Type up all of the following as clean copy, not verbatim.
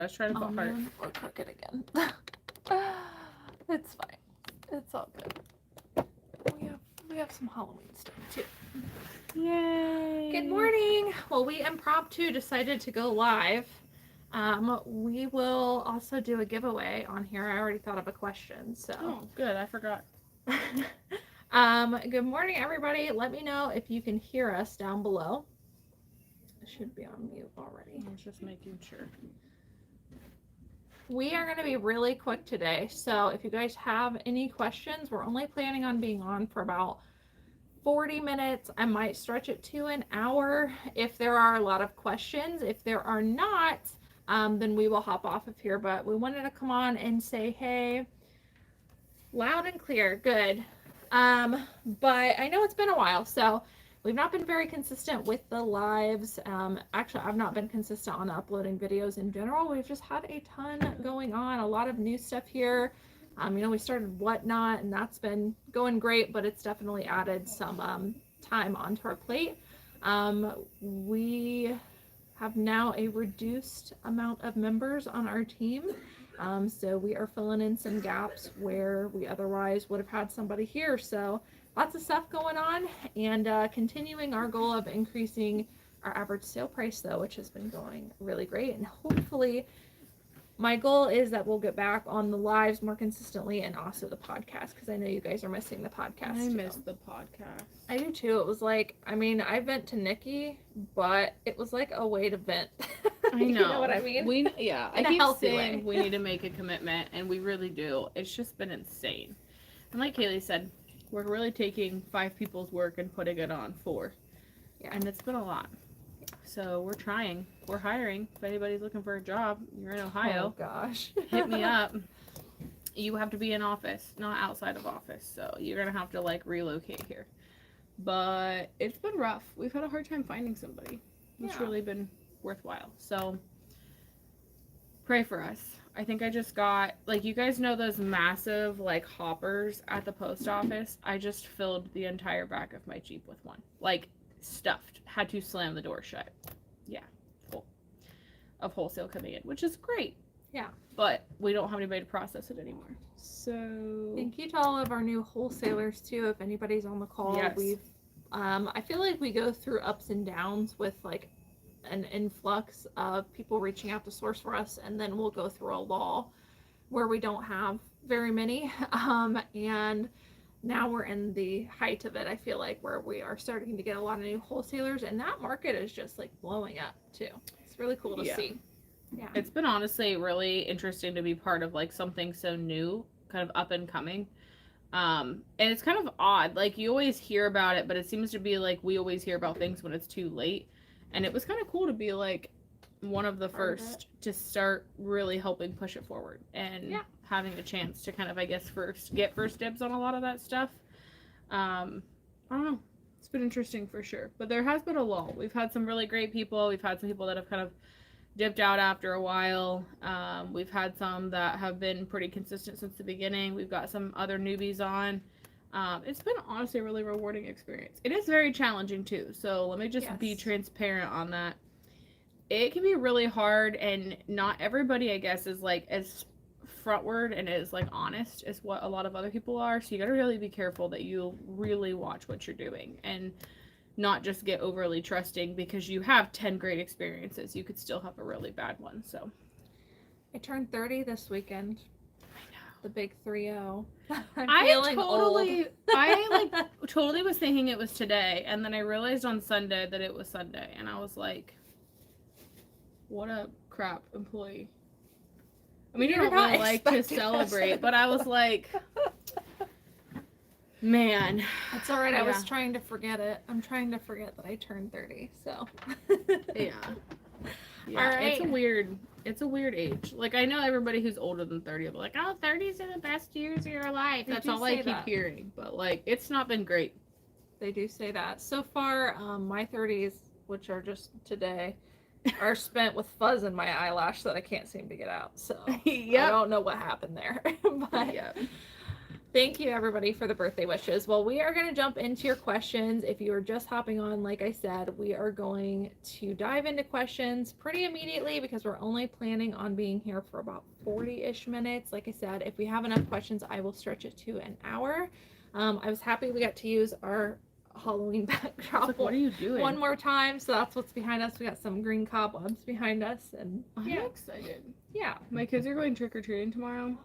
I was trying to put heart. We're crooked again. It's fine. It's all good. We have some Halloween stuff too. Yay! Good morning. Well, we impromptu decided to go live. We will also do a giveaway on here. I already thought of a question, so. Oh, good. I forgot. Good morning, everybody. Let me know if you can hear us down below. I should be on mute already. I was just making sure. We are going to be really quick today, so if you guys have any questions, we're only planning on being on for about 40 minutes. I might stretch it to an hour if there are a lot of questions. If there are not, then we will hop off of here, but we wanted to come on and say, hey, loud and clear, good. But I know it's been a while, so we've not been very consistent with the lives. Actually, I've not been consistent on uploading videos in general. We've just had a ton going on, a lot of new stuff here. We started Whatnot, and that's been going great, but it's definitely added some time onto our plate. We have now a reduced amount of members on our team. So we are filling in some gaps where we otherwise would have had somebody here. So lots of stuff going on, and continuing our goal of increasing our average sale price, though, which has been going really great. And hopefully my goal is that we'll get back on the lives more consistently, and also the podcast, because I know you guys are missing the podcast. I miss the podcast. I do too. It was like, I vent to Nikki, but it was like a way to vent. I know. You know what I mean? I keep saying we need to make a commitment, and we really do. It's just been insane. And like Cayley said, we're really taking 5 people's work and putting it on 4. Yeah. And it's been a lot. So we're trying. We're hiring. If anybody's looking for a job, you're in Ohio. Oh gosh. Hit me up. You have to be in office, not outside of office. So you're going to have to relocate here. But it's been rough. We've had a hard time finding somebody. It's really been worthwhile. So pray for us. I think I just got, you guys know those massive hoppers at the post office? I just filled the entire back of my Jeep with one. Stuffed. Had to slam the door shut. Yeah. Full of wholesale coming in, which is great. Yeah. But we don't have anybody to process it anymore. So thank you to all of our new wholesalers too. If anybody's on the call, yes. I feel like we go through ups and downs with an influx of people reaching out to source for us, and then we'll go through a lull where we don't have very many. And now we're in the height of it, I feel like, where we are starting to get a lot of new wholesalers, and that market is just blowing up too. It's really cool to see. Yeah. It's been honestly really interesting to be part of something so new, kind of up and coming. And it's kind of odd. You always hear about it, but it seems to be we always hear about things when it's too late. And it was kind of cool to be one of the first to start really helping push it forward, and having a chance to kind of, I guess, get first dibs on a lot of that stuff. I don't know. It's been interesting for sure. But there has been a lull. We've had some really great people. We've had some people that have kind of dipped out after a while. We've had some that have been pretty consistent since the beginning. We've got some other newbies on. It's been honestly a really rewarding experience. It is very challenging too, so let me just be transparent on that. It can be really hard, and not everybody, I guess, is as frontward and as honest as what a lot of other people are, so you gotta really be careful that you really watch what you're doing and not just get overly trusting because you have 10 great experiences. You could still have a really bad one. So I turned 30 this weekend. The big 3-0. I totally was thinking it was today, and then I realized on Sunday that it was Sunday, and I was like, what a crap employee. I mean, you don't really like to celebrate, but I was like, man. That's all right. I was trying to forget it. I'm trying to forget that I turned 30, so. Yeah. All right. It's a weird age. I know everybody who's older than 30 will be like, oh, 30s are the best years of your life. That's all I keep hearing. But, it's not been great. They do say that. So far, my 30s, which are just today, are spent with fuzz in my eyelash that I can't seem to get out. So, I don't know what happened there. But, Thank you, everybody, for the birthday wishes. Well, we are going to jump into your questions. If you are just hopping on, like I said, we are going to dive into questions pretty immediately because we're only planning on being here for about 40-ish minutes. Like I said, if we have enough questions, I will stretch it to an hour. I was happy we got to use our Halloween backdrop Like, what are you doing? one more time. So that's what's behind us. We got some green cobwebs behind us. And I'm yeah, excited. yeah. My kids are going trick-or-treating tomorrow.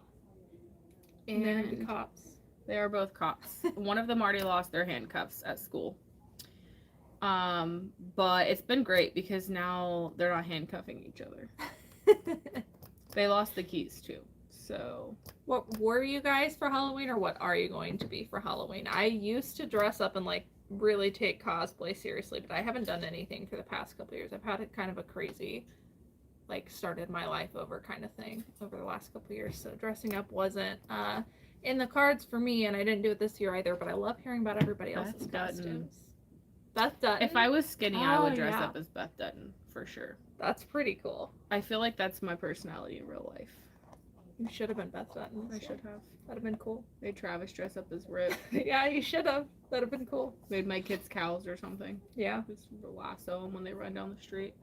And they're And the cops. They are both cops. One of them already lost their handcuffs at school. But it's been great because now they're not handcuffing each other. They lost the keys too. So what were you guys for Halloween, or what are you going to be for Halloween? I used to dress up and like really take cosplay seriously, but I haven't done anything for the past couple years. I've had a kind of a crazy like started my life over kind of thing over the last couple years, so dressing up wasn't in the cards for me, and I didn't do it this year either, but I love hearing about everybody else's costumes. Beth Dutton. If I was skinny, I would dress yeah. up as Beth Dutton for sure. That's pretty cool. I feel like that's my personality in real life. You should have been Beth Dutton. I should have. That'd have been cool. Made Travis dress up as Rip. Yeah, you should have. That'd have been cool. Made my kids cows or something. Yeah. Just lasso them when they run down the street.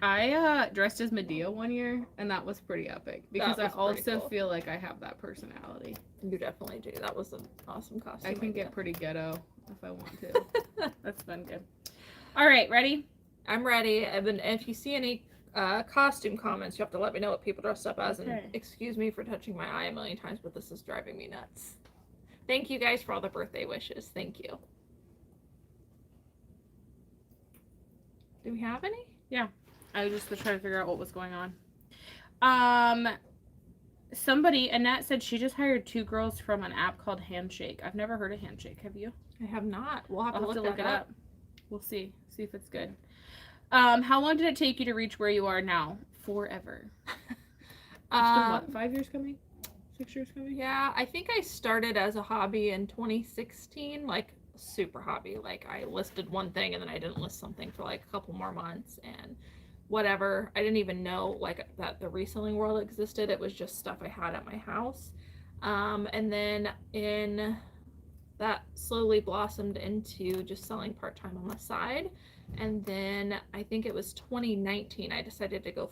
I dressed as Medea one year, and that was pretty epic because I also feel like I have that personality. You definitely do. That was an awesome costume. I can get pretty ghetto if I want to. That's been good. All right, ready? I'm ready. If you see any costume comments, you have to let me know what people dressed up as. Okay. And excuse me for touching my eye a million times, but this is driving me nuts. Thank you guys for all the birthday wishes. Thank you. Do we have any? Yeah. I was just trying to figure out what was going on. Somebody, Annette said she just hired 2 girls from an app called Handshake. I've never heard of Handshake. Have you? I have not. We'll have to look it up. We'll see. See if it's good. How long did it take you to reach where you are now? Forever. It's been what, 5 years coming? 6 years coming? Yeah, I think I started as a hobby in 2016, like super hobby. Like I listed one thing and then I didn't list something for like a couple more months and whatever. I didn't even know like that the reselling world existed. It was just stuff I had at my house. And then that slowly blossomed into just selling part-time on the side. And then I think it was 2019 I decided to go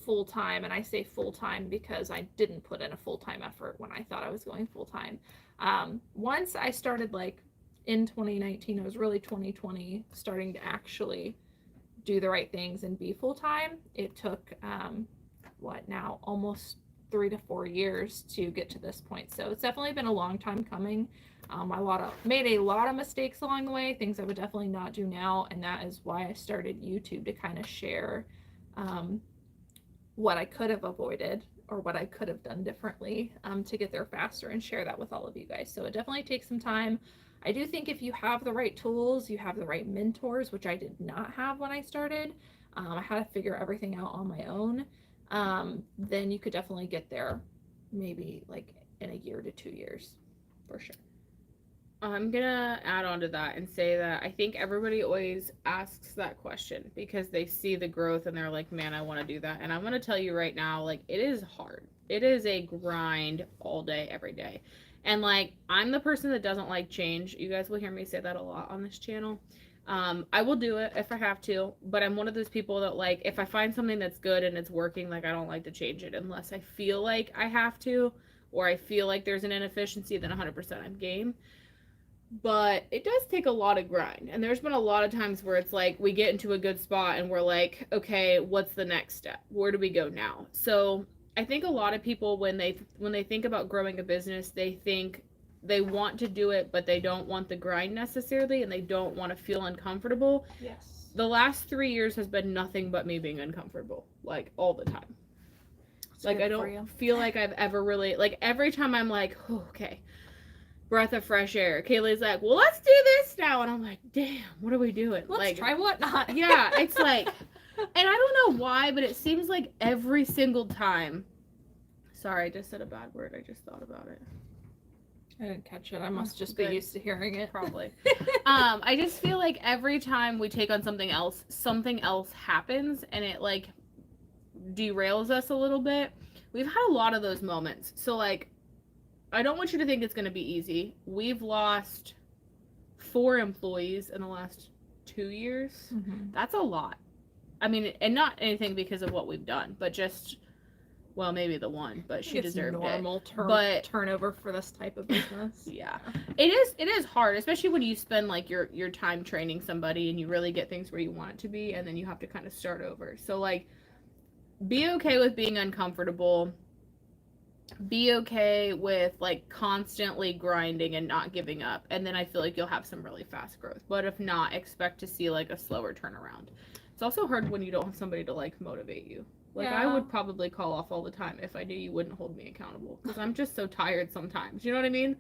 full-time, and I say full-time because I didn't put in a full-time effort when I thought I was going full-time. Once I started like in 2019, it was really 2020 starting to actually do the right things and be full-time. It took almost 3 to 4 years to get to this point, so it's definitely been a long time coming. I made a lot of mistakes along the way, things I would definitely not do now, and that is why I started YouTube, to kind of share what I could have avoided or what I could have done differently to get there faster and share that with all of you guys. So it definitely takes some time. I do think if you have the right tools, you have the right mentors, which I did not have when I started. I had to figure everything out on my own. Then you could definitely get there maybe like in a year to 2 years for sure. I'm gonna add on to that and say that I think everybody always asks that question because they see the growth and they're like, man, I want to do that. And I'm gonna tell you right now, like, it is hard. It is a grind all day, every day. And like, I'm the person that doesn't like change. You guys will hear me say that a lot on this channel. I will do it if I have to, but I'm one of those people that, like, if I find something that's good and it's working, like, I don't like to change it unless I feel like I have to, or I feel like there's an inefficiency, then 100% I'm game. But it does take a lot of grind, and there's been a lot of times where it's like we get into a good spot and we're like, okay, what's the next step? Where do we go now? So I think a lot of people, when they think about growing a business, they think they want to do it, but they don't want the grind necessarily, and they don't want to feel uncomfortable. Yes. The last 3 years has been nothing but me being uncomfortable, like, all the time. It's like, I don't feel like I've ever really, like, every time I'm like, oh, okay, breath of fresh air. Cayley's like, well, let's do this now. And I'm like, damn, what are we doing? Let's try whatnot. Yeah, it's like, and I don't know why, but it seems like every single time. Sorry, I just said a bad word. I just thought about it. I didn't catch it. I must just be used to hearing it. Probably. I just feel like every time we take on something else happens, and it like derails us a little bit. We've had a lot of those moments. So like, I don't want you to think it's going to be easy. We've lost 4 employees in the last 2 years. Mm-hmm. That's a lot. I mean, and not anything because of what we've done, but just, well, maybe the one, but she deserved normal it. Turnover for this type of business. Yeah. It is hard, especially when you spend like your time training somebody and you really get things where you want it to be, and then you have to kind of start over. So like, be okay with being uncomfortable. Be okay with like constantly grinding and not giving up, and then I feel like you'll have some really fast growth. But if not, expect to see like a slower turnaround. It's also hard when you don't have somebody to like motivate you. Like, I would probably call off all the time if I knew you wouldn't hold me accountable, because I'm just so tired sometimes. You know what I mean?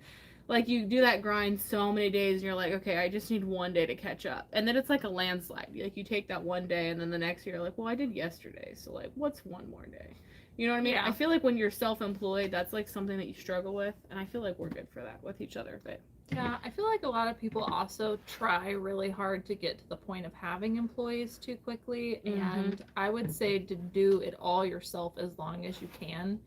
Like, you do that grind so many days and you're like, okay, I just need one day to catch up. And then it's like a landslide. Like, you take that one day and then the next year you're like, well, I did yesterday. So, like, what's one more day? You know what I mean? Yeah. I feel like when you're self-employed, that's like something that you struggle with. And I feel like we're good for that with each other. But yeah, I feel like a lot of people also try really hard to get to the point of having employees too quickly. And I would say to do it all yourself as long as you can,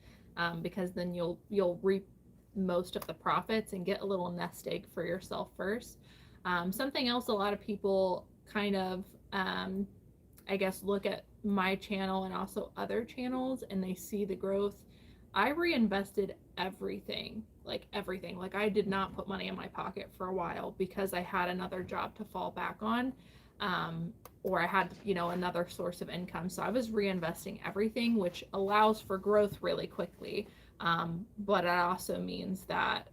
because then you'll reap most of the profits and get a little nest egg for yourself first. Something else a lot of people kind of, I guess, look at my channel and also other channels and they see the growth. I reinvested everything. Like I did not put money in my pocket for a while because I had another job to fall back on, or I had, another source of income. So I was reinvesting everything, which allows for growth really quickly. But it also means that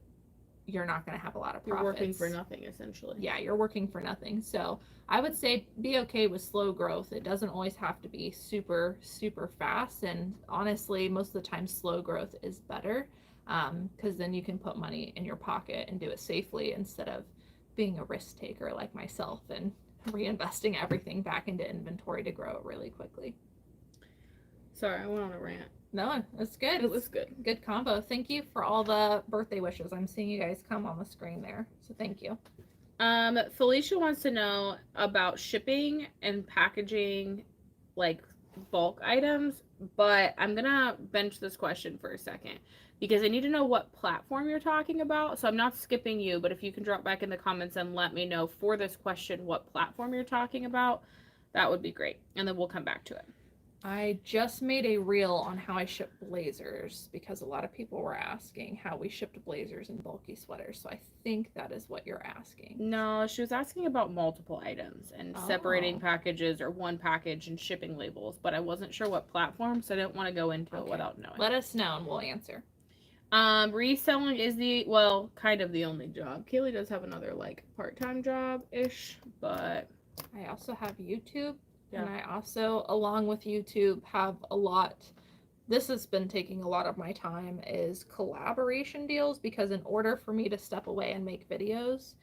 you're not going to have a lot of profits. You're working for nothing, essentially. Yeah, you're working for nothing. So I would say be okay with slow growth. It doesn't always have to be super, super fast. And honestly, most of the time, slow growth is better, because then you can put money in your pocket and do it safely instead of being a risk taker like myself and reinvesting everything back into inventory to grow it really quickly. Sorry, I went on a rant. No, that's good. It was good. Good combo. Thank you for all the birthday wishes. I'm seeing you guys come on the screen there. So thank you. Felicia wants to know about shipping and packaging, like bulk items, but I'm gonna bench this question for a second because I need to know what platform you're talking about. So I'm not skipping you, but if you can drop back in the comments and let me know for this question what platform you're talking about, that would be great. And then we'll come back to it. I just made a reel on how I ship blazers because a lot of people were asking how we shipped blazers and bulky sweaters. So I think that is what you're asking. No, she was asking about multiple items and separating packages or one package and shipping labels, but I wasn't sure what platform, so I didn't want to go into it without knowing. Let us know and we'll answer. Reselling is kind of the only job. Cayley does have another like part-time job-ish, but I also have YouTube. Yeah. And I also, along with YouTube, have a lot, this has been taking a lot of my time, is collaboration deals, because in order for me to step away and make videos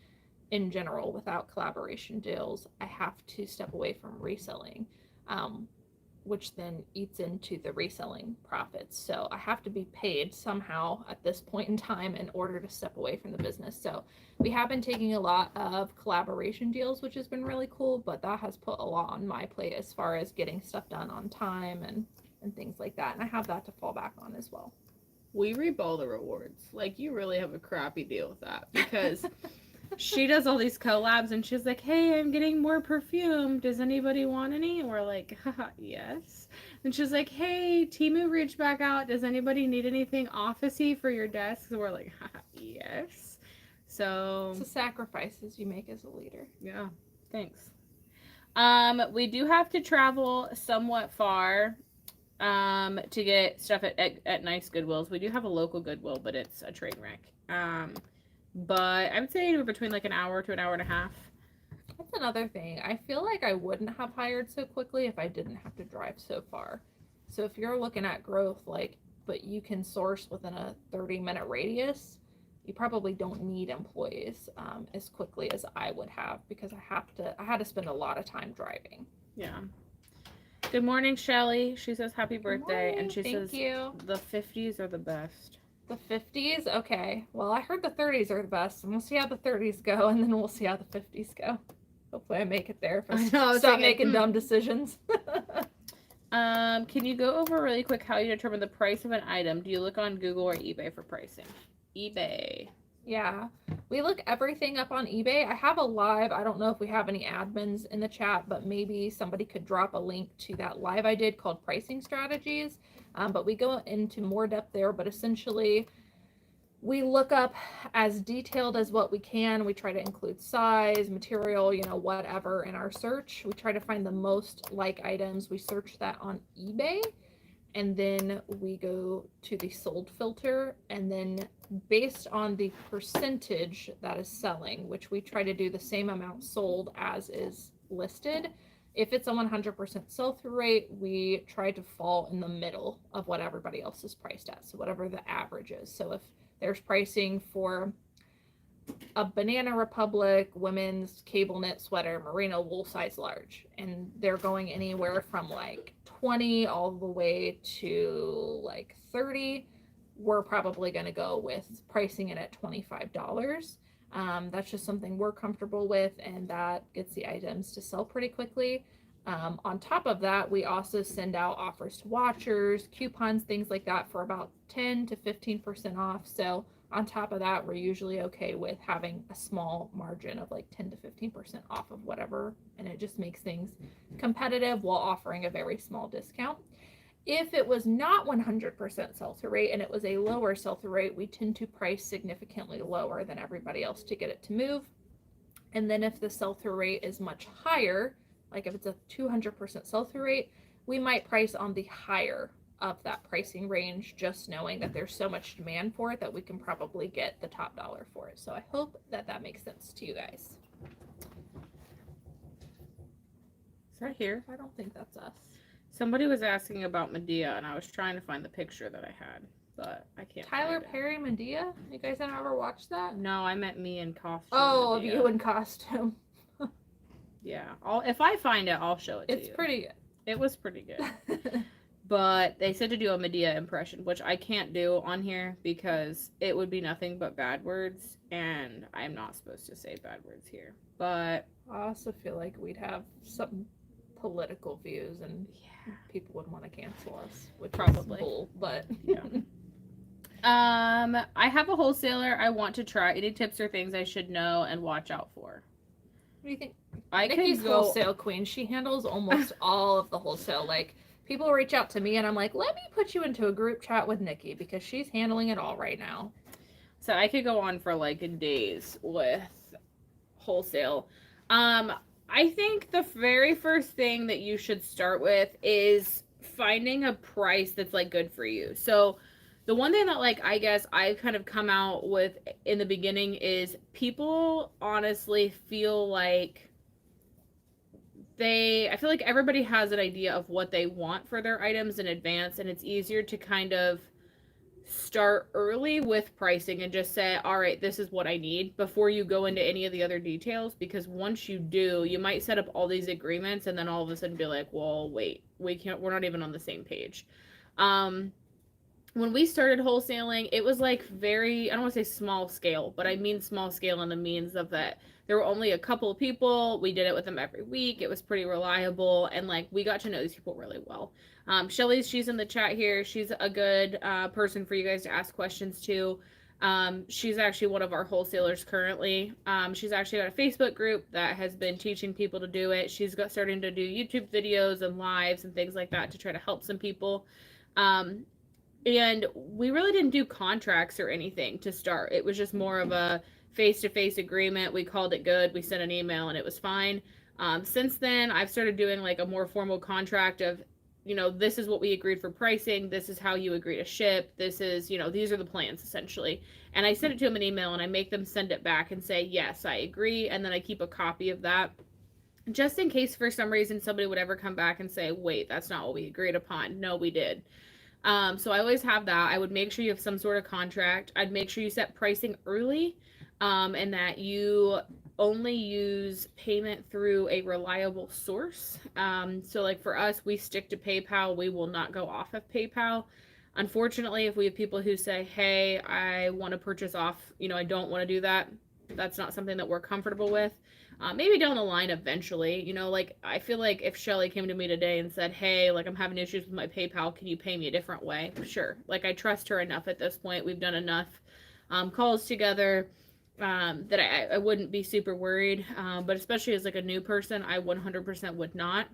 in general without collaboration deals, I have to step away from reselling, which then eats into the reselling profits. So I have to be paid somehow at this point in time in order to step away from the business. So we have been taking a lot of collaboration deals, which has been really cool, but that has put a lot on my plate as far as getting stuff done on time and things like that. And I have that to fall back on as well. We reap all the rewards. Like, you really have a crappy deal with that because she does all these collabs and she's like, hey, I'm getting more perfume. Does anybody want any? And we're like, haha, yes. And she's like, hey, Temu reached back out. Does anybody need anything office-y for your desk? And we're like, haha, yes. So it's the sacrifices you make as a leader. Yeah, thanks. We do have to travel somewhat far to get stuff at nice Goodwills. We do have a local Goodwill, but it's a train wreck. But I would say we're between like an hour to an hour and a half. That's another thing. I feel like I wouldn't have hired so quickly if I didn't have to drive so far. So if you're looking at growth, but you can source within a 30-minute radius, you probably don't need employees as quickly as I would have, because I had to spend a lot of time driving. Yeah. Good morning, Shelly. She says happy birthday, and she says you. The 50s are the best. The 50s? Okay. Well, I heard the 30s are the best, and we'll see how the 30s go, and then we'll see how the 50s go. Hopefully I make it there if I stop making dumb decisions. Can you go over really quick how you determine the price of an item? Do you look on Google or eBay for pricing? eBay. Yeah, we look everything up on eBay. I have a live. I don't know if we have any admins in the chat, but maybe somebody could drop a link to that live I did called Pricing Strategies. But we go into more depth there. But essentially, we look up as detailed as what we can. We try to include size, material, whatever in our search. We try to find the most like items. We search that on eBay, and then we go to the sold filter, and then based on the percentage that is selling, which we try to do the same amount sold as is listed. If it's a 100% sell-through rate, we try to fall in the middle of what everybody else is priced at. So whatever the average is. So if there's pricing for a Banana Republic women's cable knit sweater, merino wool size large, and they're going anywhere from like 20 all the way to like 30, we're probably going to go with pricing it at $25. That's just something we're comfortable with, and that gets the items to sell pretty quickly. On top of that, we also send out offers to watchers, coupons, things like that for about 10 to 15% off. So on top of that, we're usually okay with having a small margin of like 10 to 15% off of whatever, and it just makes things competitive while offering a very small discount. If it was not 100% sell-through rate and it was a lower sell-through rate, we tend to price significantly lower than everybody else to get it to move. And then if the sell-through rate is much higher, like if it's a 200% sell-through rate, we might price on the higher of that pricing range, just knowing that there's so much demand for it that we can probably get the top dollar for it. So I hope that that makes sense to you guys. Is that here? I don't think that's us. Somebody was asking about Medea, and I was trying to find the picture that I had, but I can't. Tyler Perry Medea? You guys have ever watched that? No, I meant me in costume. Oh, Medea. of you in costume. Yeah, if I find it, I'll show it to you. It's pretty good. It was pretty good. But they said to do a Medea impression, which I can't do on here because it would be nothing but bad words, and I'm not supposed to say bad words here. But I also feel like we'd have some political views, and people would want to cancel us, which probably. is bull, but yeah. I have a wholesaler I want to try. Any tips or things I should know and watch out for? What do you think? I Nikki's could go wholesale queen. She handles almost all of the wholesale. Like, people reach out to me and I'm like, let me put you into a group chat with Nikki because she's handling it all right now. So I could go on for like days with wholesale. I think the very first thing that you should start with is finding a price that's like good for you. So the one thing that like I guess I've kind of come out with in the beginning is people honestly feel like I feel like everybody has an idea of what they want for their items in advance, and it's easier to kind of start early with pricing and just say, all right, this is what I need before you go into any of the other details, because once you do, you might set up all these agreements and then all of a sudden be like, well, wait, we're not even on the same page. When we started wholesaling, it was like I don't want to say small scale, but I mean small scale in the means of that there were only a couple of people. We did it with them every week. It was pretty reliable, and like we got to know these people really well. She's in the chat here. She's a good person for you guys to ask questions to. She's actually one of our wholesalers currently. She's actually got a Facebook group that has been teaching people to do it. She's starting to do YouTube videos and lives and things like that to try to help some people. And we really didn't do contracts or anything to start. It was just more of a face-to-face agreement. We called it good. We sent an email and it was fine. Since then, I've started doing like a more formal contract of, this is what we agreed for pricing. This is how you agree to ship. This is, these are the plans essentially. And I send it to them an email and I make them send it back and say, yes, I agree. And then I keep a copy of that just in case for some reason somebody would ever come back and say, wait, that's not what we agreed upon. No, we did. So I always have that. I would make sure you have some sort of contract. I'd make sure you set pricing early, and that you only use payment through a reliable source. So like for us, we stick to PayPal. We will not go off of PayPal. Unfortunately, if we have people who say, hey, I want to purchase off, I don't want to do that. That's not something that we're comfortable with. Maybe down the line eventually, like I feel like if Shelly came to me today and said, hey, like I'm having issues with my PayPal, can you pay me a different way? Sure. Like I trust her enough at this point. We've done enough calls together, that I wouldn't be super worried. But especially as like a new person, I 100% would not.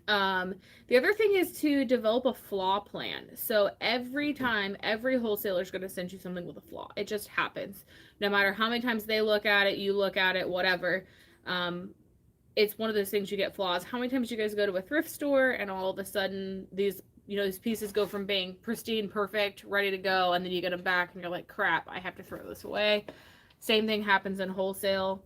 The other thing is to develop a flaw plan. So every time, every wholesaler is going to send you something with a flaw. It just happens. No matter how many times they look at it, you look at it, whatever. It's one of those things, you get flaws. How many times you guys go to a thrift store and all of a sudden these pieces go from being pristine, perfect, ready to go, and then you get them back and you're like, crap, I have to throw this away. Same thing happens in wholesale.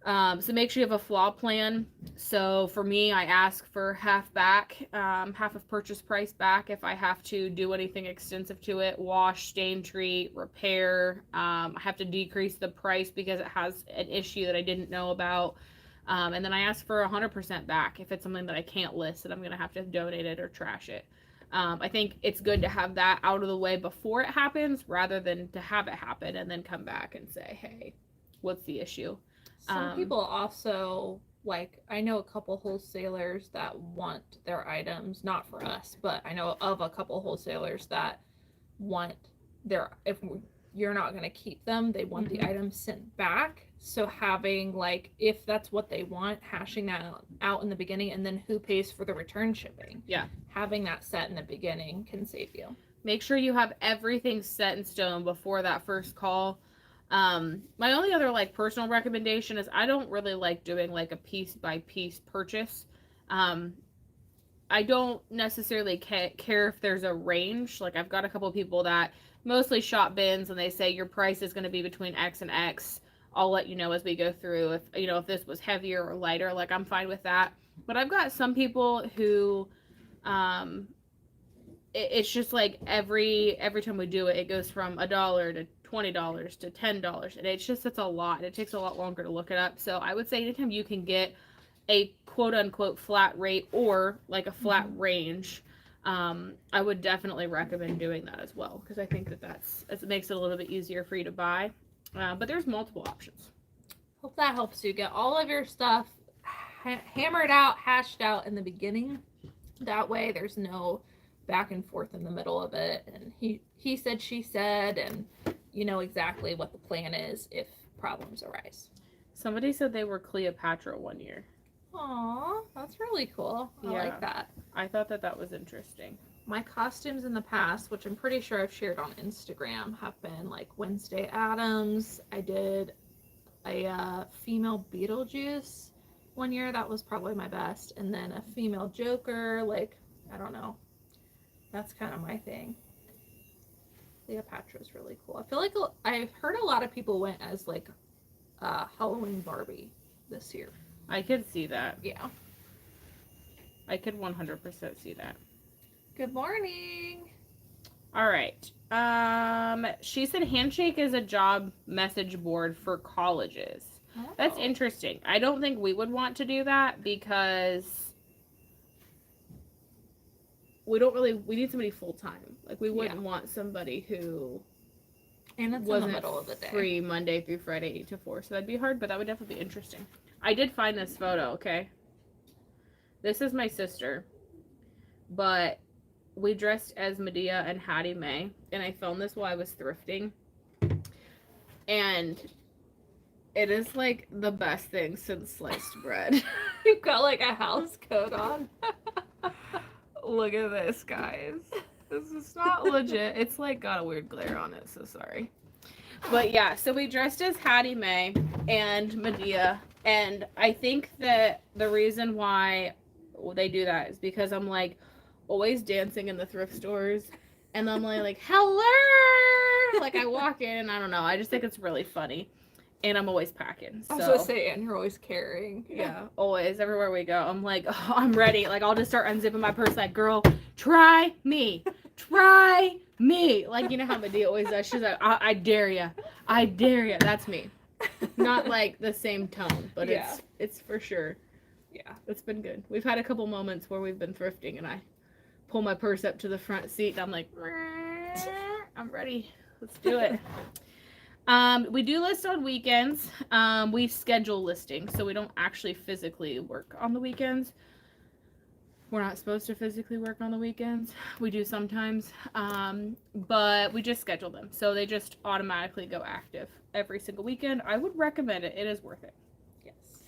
So make sure you have a flaw plan. So for me, I ask for half back, half of purchase price back if I have to do anything extensive to it, wash, stain treat, repair. I have to decrease the price because it has an issue that I didn't know about. And then I ask for 100% back if it's something that I can't list and I'm going to have to donate it or trash it. I think it's good to have that out of the way before it happens rather than to have it happen and then come back and say, hey, what's the issue? Some people also, like, I know a couple wholesalers that want their items, not for us, but I know of a couple wholesalers that want if you're not going to keep them, they want the items sent back. So having, like, if that's what they want, hashing that out in the beginning, and then who pays for the return shipping. Yeah. Having that set in the beginning can save you. Make sure you have everything set in stone before that first call. My only other like personal recommendation is I don't really like doing like a piece by piece purchase. I don't necessarily care if there's a range. Like I've got a couple of people that mostly shop bins and they say your price is going to be between X and X. I'll let you know as we go through if this was heavier or lighter, like I'm fine with that. But I've got some people who, it's just like every time we do it, it goes from $1 to $20 to $10, and it's a lot. It takes a lot longer to look it up. So I would say anytime you can get a quote unquote flat rate or like a flat range, I would definitely recommend doing that as well, because I think it makes it a little bit easier for you to buy. But there's multiple options. Hope that helps you get all of your stuff hammered out, hashed out in the beginning. That way there's no back and forth in the middle of it, and he said, she said, and you know exactly what the plan is if problems arise. Somebody said they were Cleopatra one year. Aw, that's really cool. I like that. I thought that was interesting. My costumes in the past, which I'm pretty sure I've shared on Instagram, have been like Wednesday Addams. I did a female Beetlejuice one year. That was probably my best. And then a female Joker. Like, I don't know. That's kind of my thing. Cleopatra's really cool. I feel like I've heard a lot of people went as like Halloween Barbie this year. I could see that. Yeah. I could 100% see that. Good morning. All right. She said Handshake is a job message board for colleges. Oh. That's interesting. I don't think we would want to do that because we need somebody full time. Like we wouldn't want somebody who and it's wasn't in the middle of the day. Free Monday through Friday 8 to 4. So that'd be hard, but that would definitely be interesting. I did find this photo, okay? This is my sister, but we dressed as Medea and Hattie Mae, and I filmed this while I was thrifting, and it is like the best thing since sliced bread. You've got like a house coat on. Look at this, guys. This is not legit. It's like got a weird glare on it, so sorry. But yeah, so we dressed as Hattie Mae and Medea, and I think that the reason why they do that is because I'm like always dancing in the thrift stores, and I'm like hello, like I walk in and I don't know, I just think it's really funny, and I'm always packing. So. I was gonna say, and you're always carrying. Yeah, always, everywhere we go. I'm like, oh, I'm ready. Like I'll just start unzipping my purse, like, girl, try me. Try me. Like, you know how Medea always does. She's like, I dare ya. I dare ya. That's me. Not like the same tone, but it's for sure. Yeah, it's been good. We've had a couple moments where we've been thrifting and I pull my purse up to the front seat and I'm like, I'm ready. Let's do it. We do list on weekends. We schedule listings, so we don't actually physically work on the weekends. We're not supposed to physically work on the weekends. We do sometimes, but we just schedule them. So they just automatically go active every single weekend. I would recommend it. It is worth it. Yes.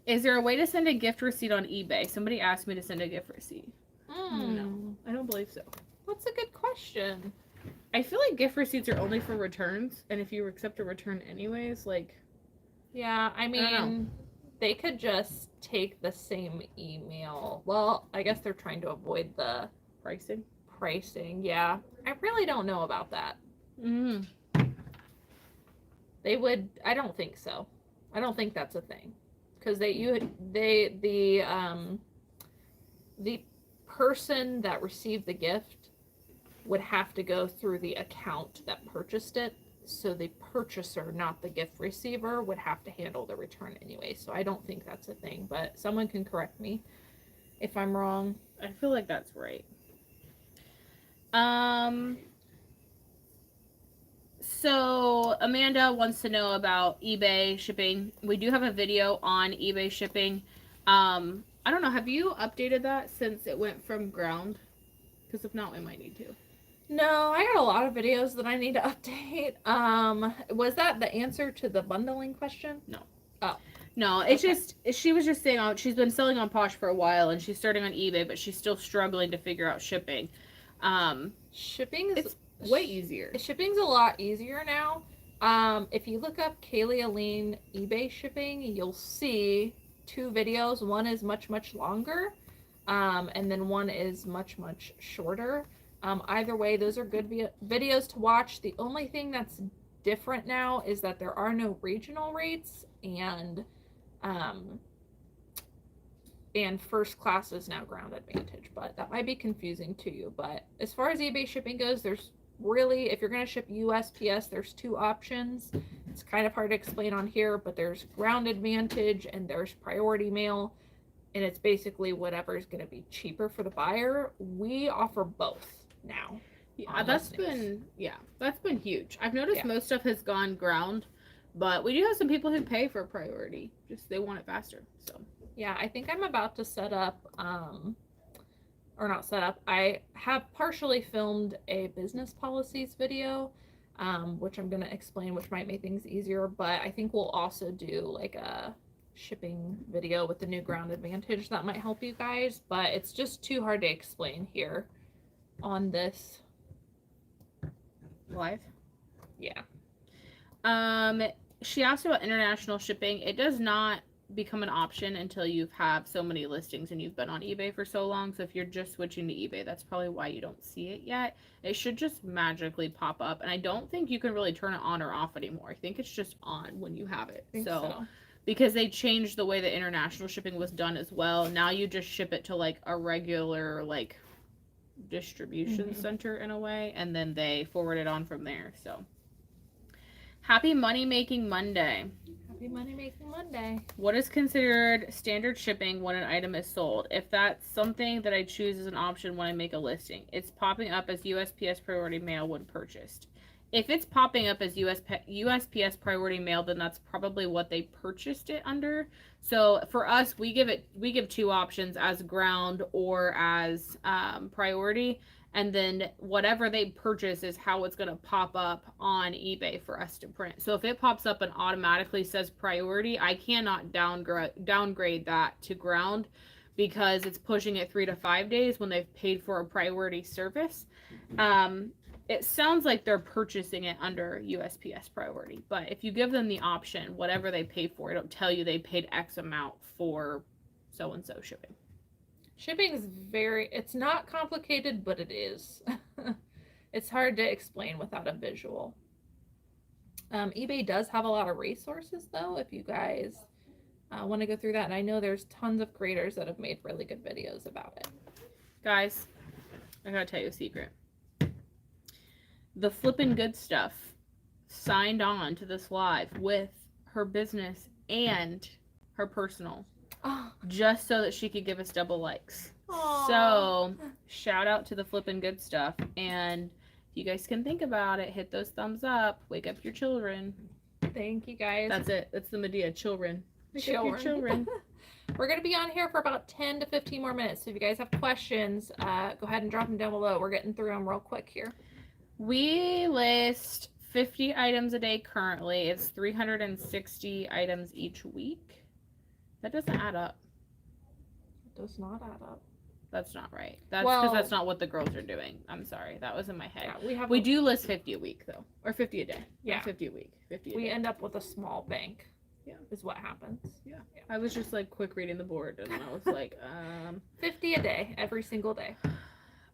Is there a way to send a gift receipt on eBay? Somebody asked me to send a gift receipt. No, I don't believe so. That's a good question. I feel like gift receipts are only for returns, and if you accept a return anyways, like... Yeah, I mean, they could just take the same email. Well, I guess they're trying to avoid the pricing. Yeah, I really don't know about that. They would. I don't think so. I don't think that's a thing, because the person that received the gift would have to go through the account that purchased it. So the purchaser, not the gift receiver, would have to handle the return anyway. So I don't think that's a thing, but someone can correct me if I'm wrong. I feel like that's right. So Amanda wants to know about eBay shipping. We do have a video on eBay shipping. I don't know. Have you updated that since it went from ground? Because if not, we might need to. No, I got a lot of videos that I need to update. Was that the answer to the bundling question? No. Oh. No, it's just, she was just saying, she's been selling on Posh for a while, and she's starting on eBay, but she's still struggling to figure out shipping. It's way easier. Shipping's a lot easier now. If you look up Cayley, Elaine eBay shipping, you'll see 2 videos. One is much, much longer, and then one is much, much shorter. Either way, those are good videos to watch. The only thing that's different now is that there are no regional rates, and first class is now ground advantage, but that might be confusing to you. But as far as eBay shipping goes, there's really, if you're going to ship USPS, there's 2 options. It's kind of hard to explain on here, but there's ground advantage and there's priority mail, and it's basically whatever is going to be cheaper for the buyer. We offer both now. Yeah, that's been huge. I've noticed most stuff has gone ground, but we do have some people who pay for priority. Just they want it faster. So yeah, I think I'm about to set up, or not set up. I have partially filmed a business policies video, which I'm going to explain, which might make things easier. But I think we'll also do like a shipping video with the new ground advantage that might help you guys. But it's just too hard to explain here on this live. Yeah. She asked about international shipping. It does not become an option until you've have so many listings and you've been on eBay for so long. So if you're just switching to eBay, that's probably why you don't see it yet. It should just magically pop up, and I don't think you can really turn it on or off anymore. I think it's just on when you have it. So because they changed the way the international shipping was done as well. Now you just ship it to like a regular like distribution center in a way, and then they forward it on from there. So happy money making Monday. Happy money making Monday. What is considered standard shipping when an item is sold? If that's something that I choose as an option when I make a listing, it's popping up as USPS priority mail when purchased. If it's popping up as USPS priority mail, then that's probably what they purchased it under. So for us, we give 2 options, as ground or as priority, and then whatever they purchase is how it's going to pop up on eBay for us to print. So if it pops up and automatically says priority, I cannot downgrade that to ground, because it's pushing it 3 to 5 days when they've paid for a priority service. It sounds like they're purchasing it under USPS priority, but if you give them the option, whatever they pay for, it'll tell you they paid X amount for so-and-so shipping. Shipping is it's not complicated, but it is. It's hard to explain without a visual. eBay does have a lot of resources, though, if you guys want to go through that. And I know there's tons of creators that have made really good videos about it. Guys, I gotta tell you a secret. The Flippin' Good Stuff signed on to this live with her business and her personal, just so that she could give us double likes. Aww. So shout out to the Flippin' Good Stuff, and if you guys can think about it, hit those thumbs up, wake up your children. Thank you guys. That's it. That's the Medea, children. Children. We're going to be on here for about 10 to 15 more minutes. So if you guys have questions, go ahead and drop them down below. We're getting through them real quick here. We list 50 items a day currently. It's 360 items each week. That doesn't add up. It does not add up. That's not right. That's because that's not what the girls are doing. I'm sorry. That was in my head. Yeah, we do list 50 a week, though. Or 50 a day. Yeah. Not 50 a week. 50 a we day. end up with a small bank. Yeah. Is what happens. Yeah. I was just like quick reading the board and I was like, 50 a day, every single day.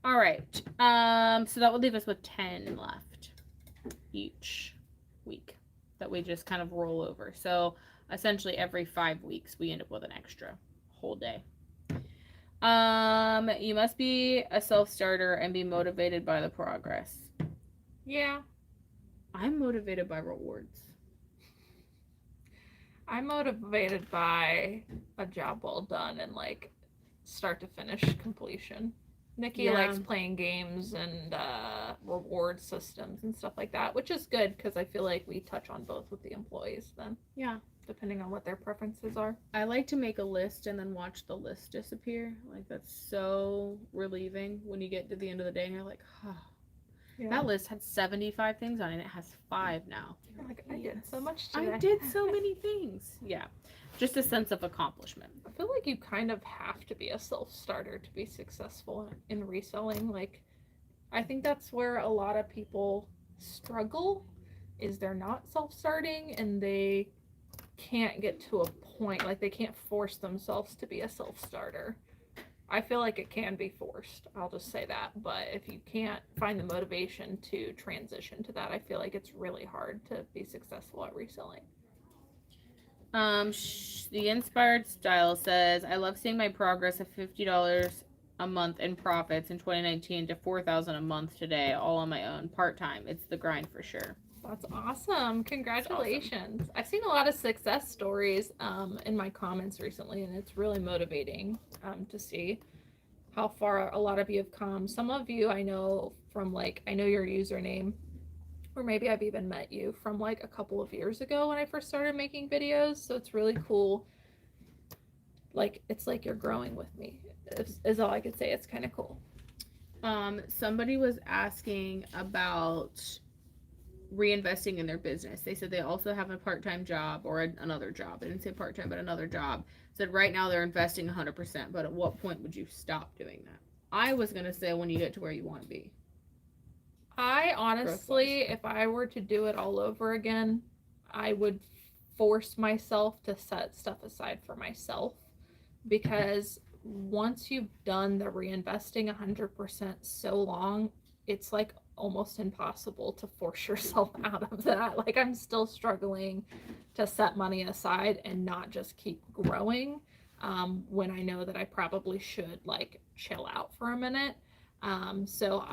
All right. So that would leave us with 10 left each week that we just kind of roll over. So essentially every 5 weeks we end up with an extra whole day. You must be a self-starter and be motivated by the progress. Yeah. I'm motivated by rewards. I'm motivated by a job well done and like start to finish completion. Nikki likes playing games and reward systems and stuff like that, which is good because I feel like we touch on both with the employees then. Yeah. Depending on what their preferences are. I like to make a list and then watch the list disappear. Like, that's so relieving when you get to the end of the day and you're like, oh, that list had 75 things on it and it has 5 now. You're like, I did so much today. I did so many things. Yeah. Just a sense of accomplishment. I feel like you kind of have to be a self-starter to be successful in reselling. Like, I think that's where a lot of people struggle, is they're not self-starting and they can't get to a point, like they can't force themselves to be a self-starter. I feel like it can be forced, I'll just say that, but if you can't find the motivation to transition to that, I feel like it's really hard to be successful at reselling. The Inspired Style says, I love seeing my progress of $50 a month in profits in 2019 to $4,000 a month today, all on my own, part-time. It's the grind for sure. That's awesome. Congratulations. Awesome. I've seen a lot of success stories in my comments recently, and it's really motivating to see how far a lot of you have come. Some of you I know from like, I know your username, or maybe I've even met you from like a couple of years ago when I first started making videos. So it's really cool. Like, it's like you're growing with me is all I could say. It's kind of cool. Somebody was asking about reinvesting in their business. They said they also have a part-time job or another job. They didn't say part-time, but another job. Said right now they're investing 100%, but at what point would you stop doing that? I was going to say when you get to where you want to be. I honestly, if I were to do it all over again, I would force myself to set stuff aside for myself, because once you've done the reinvesting 100% so long, it's like almost impossible to force yourself out of that. Like, I'm still struggling to set money aside and not just keep growing when I know that I probably should like chill out for a minute. So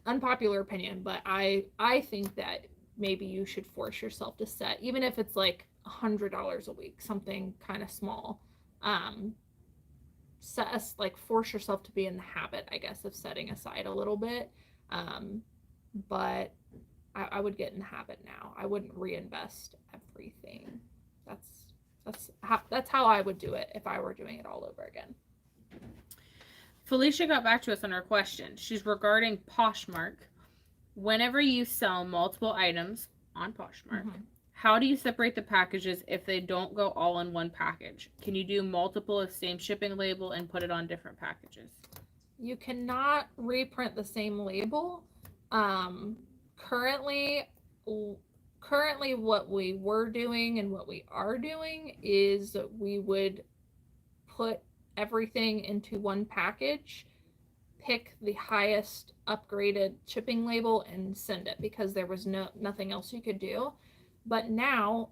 unpopular opinion, but I think that maybe you should force yourself to set, even if it's like $100 a week, something kind of small. Force yourself to be in the habit, I guess, of setting aside a little bit. But I would get in the habit now. I wouldn't reinvest everything. That's how I would do it if I were doing it all over again. Felicia got back to us on her question. She's regarding Poshmark. Whenever you sell multiple items on Poshmark, how do you separate the packages if they don't go all in one package? Can you do multiple of same shipping label and put it on different packages? You cannot reprint the same label. Currently what we were doing and what we are doing is we would put everything into one package, pick the highest upgraded shipping label and send it, because there was nothing else you could do. But now,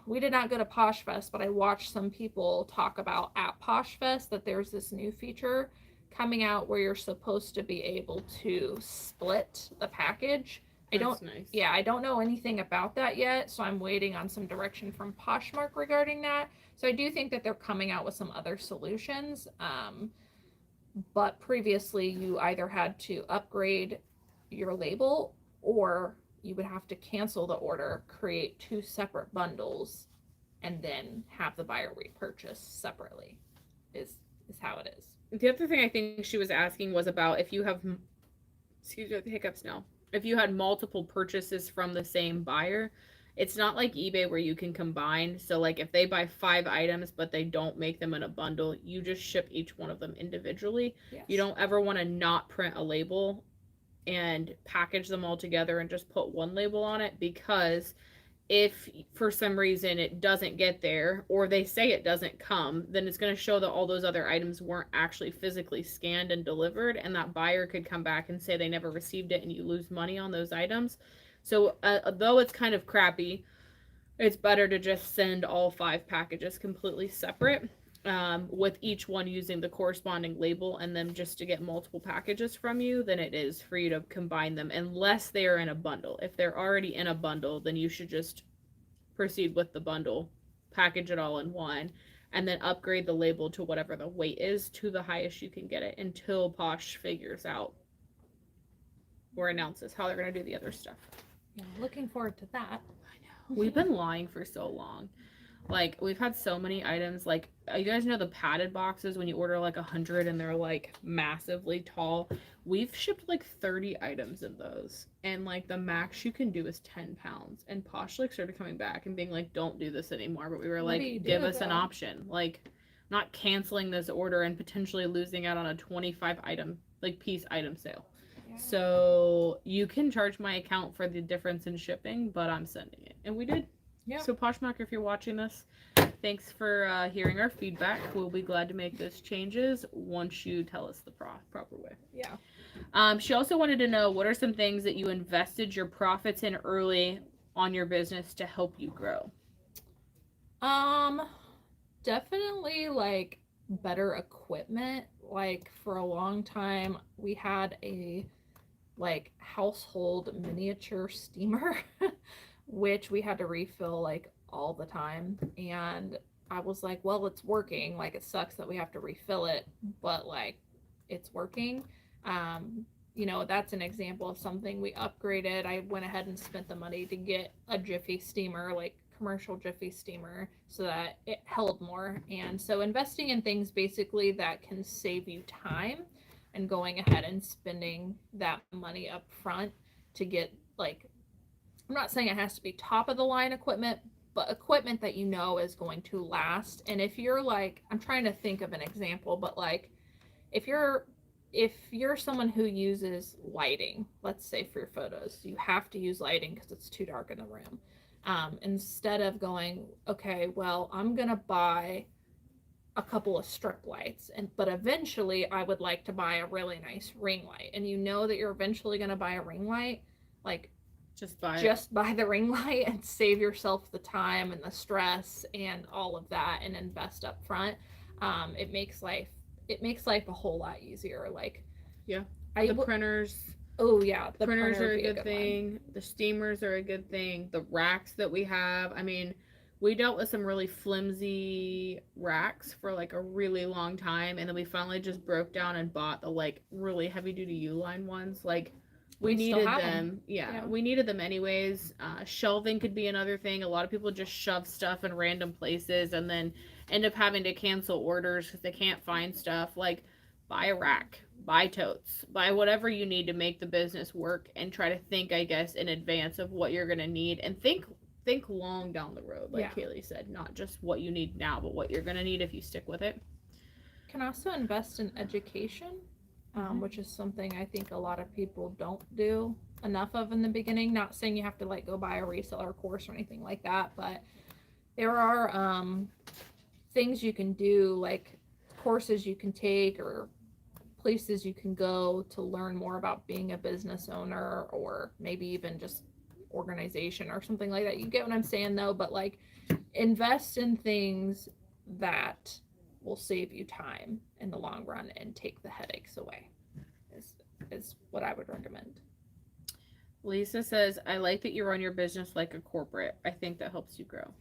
we did not go to PoshFest, but I watched some people talk about at PoshFest that there's this new feature coming out where you're supposed to be able to split the package. I don't know anything about that yet, so I'm waiting on some direction from Poshmark regarding that. So I do think that they're coming out with some other solutions. But previously you either had to upgrade your label, or you would have to cancel the order, create 2 separate bundles, and then have the buyer repurchase separately is how it is. The other thing I think she was asking was about if you have, excuse me, the hiccups now. If you had multiple purchases from the same buyer, it's not like eBay where you can combine. So like if they buy 5 items but they don't make them in a bundle, you just ship each one of them individually. Yes. You don't ever want to not print a label and package them all together and just put one label on it, because if for some reason it doesn't get there or they say it doesn't come, then it's going to show that all those other items weren't actually physically scanned and delivered, and that buyer could come back and say they never received it and you lose money on those items. So though it's kind of crappy, it's better to just send all 5 packages completely separate, with each one using the corresponding label, and then just to get multiple packages from you than it is for you to combine them, unless they are in a bundle. If they're already in a bundle, then you should just proceed with the bundle, package it all in one, and then upgrade the label to whatever the weight is to the highest you can get it until Posh figures out or announces how they're going to do the other stuff. Yeah, looking forward to that. I know. We've been lying for so long. Like, we've had so many items. Like, you guys know the padded boxes when you order like 100 and they're like massively tall? We've shipped like 30 items in those. And like the max you can do is 10 pounds. And Posh like started coming back and being like, don't do this anymore. But we were like, give us an option. Like, not canceling this order and potentially losing out on a 25 item, like piece item sale. Yeah. So you can charge my account for the difference in shipping, but I'm sending it. And we did. Yeah. So Poshmark, if you're watching this, thanks for hearing our feedback. We'll be glad to make those changes once you tell us the proper way. Yeah. She also wanted to know, what are some things that you invested your profits in early on your business to help you grow? Definitely like better equipment. Like for a long time we had a like household miniature steamer which we had to refill like all the time, and I was like, well, it's working. Like, it sucks that we have to refill it, but like it's working. You know, that's an example of something we upgraded. I went ahead and spent the money to get a Jiffy steamer, like commercial Jiffy steamer, so that it held more. And so investing in things basically that can save you time and going ahead and spending that money up front to get, like, I'm not saying it has to be top of the line equipment, but equipment that you know is going to last. And if you're like, I'm trying to think of an example, but like if you're someone who uses lighting, let's say for your photos, you have to use lighting because it's too dark in the room. Instead of going, okay, well, I'm going to buy a couple of strip lights, but eventually I would like to buy a really nice ring light. And you know that you're eventually going to buy a ring light, like just buy the ring light and save yourself the time and the stress and all of that and invest up front. It makes life a whole lot easier. Like, yeah, the printers. Oh yeah, the printers are a good thing. The steamers are a good thing. The racks that we have, I mean, we dealt with some really flimsy racks for like a really long time, and then we finally just broke down and bought the like really heavy duty Uline ones. Like, we needed them. Yeah, we needed them anyways. Shelving could be another thing. A lot of people just shove stuff in random places and then end up having to cancel orders because they can't find stuff. Like, buy a rack, buy totes, buy whatever you need to make the business work, and try to think, I guess, in advance of what you're going to need, and think long down the road, like Cayley said, not just what you need now, but what you're going to need if you stick with it. Can also invest in education. Which is something I think a lot of people don't do enough of in the beginning. Not saying you have to like go buy a reseller course or anything like that, but there are things you can do, like courses you can take or places you can go to learn more about being a business owner, or maybe even just organization or something like that. You get what I'm saying though? But like, invest in things that will save you time in the long run and take the headaches away is what I would recommend. Lisa says, I like that you run your business like a corporate. I think that helps you grow.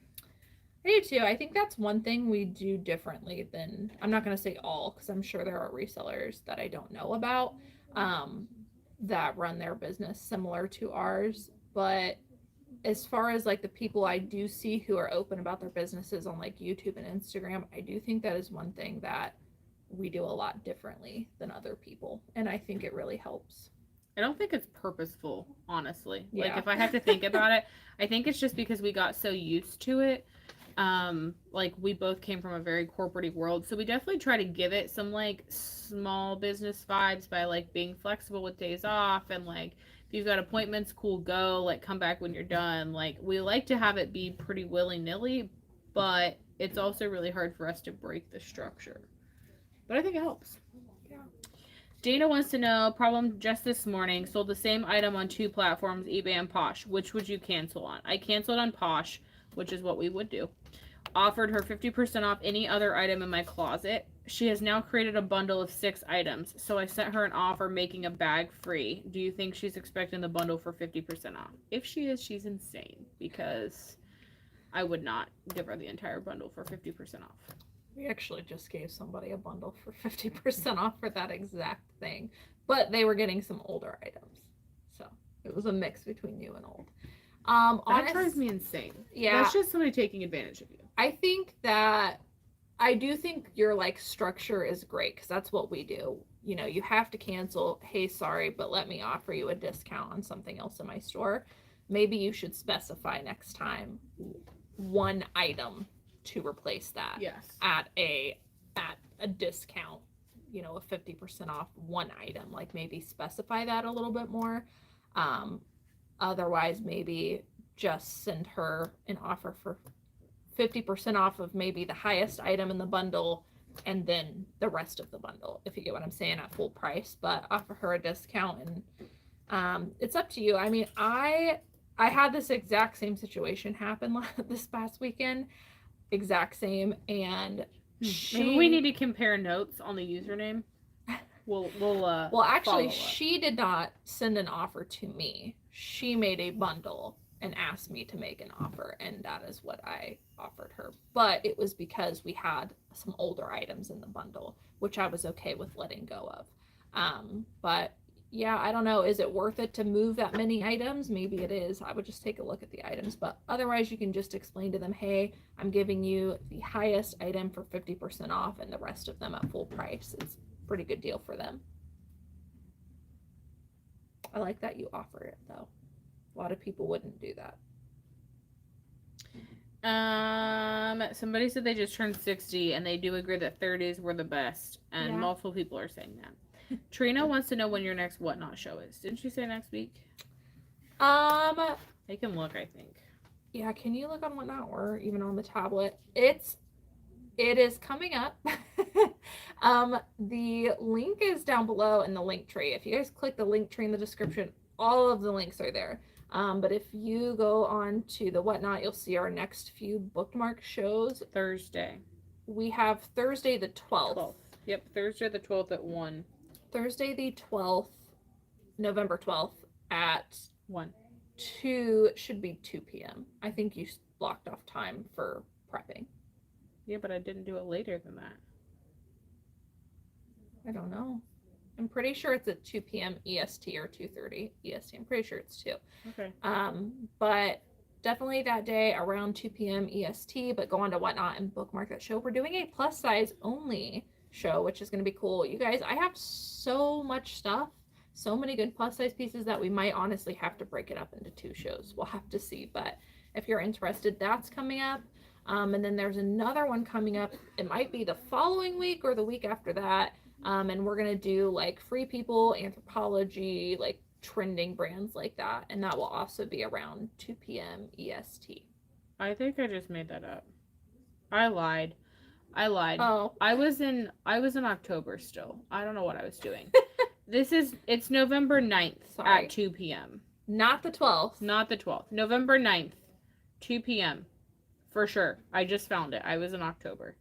I do too. I think that's one thing we do differently than, I'm not going to say all, because I'm sure there are resellers that I don't know about that run their business similar to ours, but as far as like the people I do see who are open about their businesses on like YouTube and Instagram, I do think that is one thing that we do a lot differently than other people. And I think it really helps. I don't think it's purposeful, honestly. Yeah. Like, if I have to think about it, I think it's just because we got so used to it. Like, we both came from a very corporate world, so we definitely try to give it some, like, small business vibes by, like, being flexible with days off, and, like, if you've got appointments, cool, go, like, come back when you're done. Like, we like to have it be pretty willy-nilly, but it's also really hard for us to break the structure. But I think it helps. Yeah. Dana wants to know, problem just this morning, sold the same item on 2 platforms, eBay and Posh. Which would you cancel on? I canceled on Posh, which is what we would do. Offered her 50% off any other item in my closet. She has now created a bundle of 6 items, so I sent her an offer making a bag free. Do you think she's expecting the bundle for 50% off? If she is, she's insane, because I would not give her the entire bundle for 50% off. We actually just gave somebody a bundle for 50% off for that exact thing, but they were getting some older items, so it was a mix between new and old. That drives me insane. Yeah, that's just somebody taking advantage of you. I think that I do think your like structure is great, because that's what we do. You know, you have to cancel. Hey, sorry, but let me offer you a discount on something else in my store. Maybe you should specify next time one item to replace that. Yes. At a discount, you know, a 50% off one item. Like, maybe specify that a little bit more. Otherwise, maybe just send her an offer for 50% off of maybe the highest item in the bundle, and then the rest of the bundle, if you get what I'm saying, at full price. But offer her a discount, and it's up to you. I mean, I had this exact same situation happen this past weekend. Exact same, and maybe we need to compare notes on the username. Well, actually, she did not send an offer to me. She made a bundle and asked me to make an offer, and that is what I offered her. But it was because we had some older items in the bundle, which I was okay with letting go of. But yeah, I don't know. Is it worth it to move that many items? Maybe it is. I would just take a look at the items. But otherwise, you can just explain to them, hey, I'm giving you the highest item for 50% off and the rest of them at full price. It's a pretty good deal for them. I like that you offer it, though. A lot of people wouldn't do that. Somebody said they just turned 60 and they do agree that 30s were the best. And multiple people are saying that. Trina wants to know when your next Whatnot show is. Didn't she say next week? They can look, I think. Yeah, can you look on Whatnot or even on the tablet? It is coming up. The link is down below in the Linktree. If you guys click the Linktree in the description, all of the links are there. But if you go on to the Whatnot, you'll see our next few bookmark shows. Thursday. We have Thursday the 12th. Yep, Thursday the 12th at 1. Thursday the 12th, November 12th at 1. 2, should be 2 p.m. I think you blocked off time for prepping. Yeah, but I didn't do it later than that. I don't know. I'm pretty sure it's at 2 p.m. EST or 2:30 EST. I'm pretty sure it's 2. Okay. But definitely that day around 2 p.m. EST, but go on to Whatnot and bookmark that show. We're doing a plus size only show, which is going to be cool. You guys, I have so much stuff, so many good plus size pieces that we might honestly have to break it up into 2 shows. We'll have to see, but if you're interested, that's coming up. And then there's another one coming up. It might be the following week or the week after that. And we're going to do like Free People, Anthropology, like trending brands like that. And that will also be around 2 p.m. EST. I think I just made that up. I lied. Oh. I was in October still. I don't know what I was doing. It's November 9th at 2 p.m. Not the 12th. Not the 12th. November 9th, 2 p.m. For sure. I just found it. I was in October.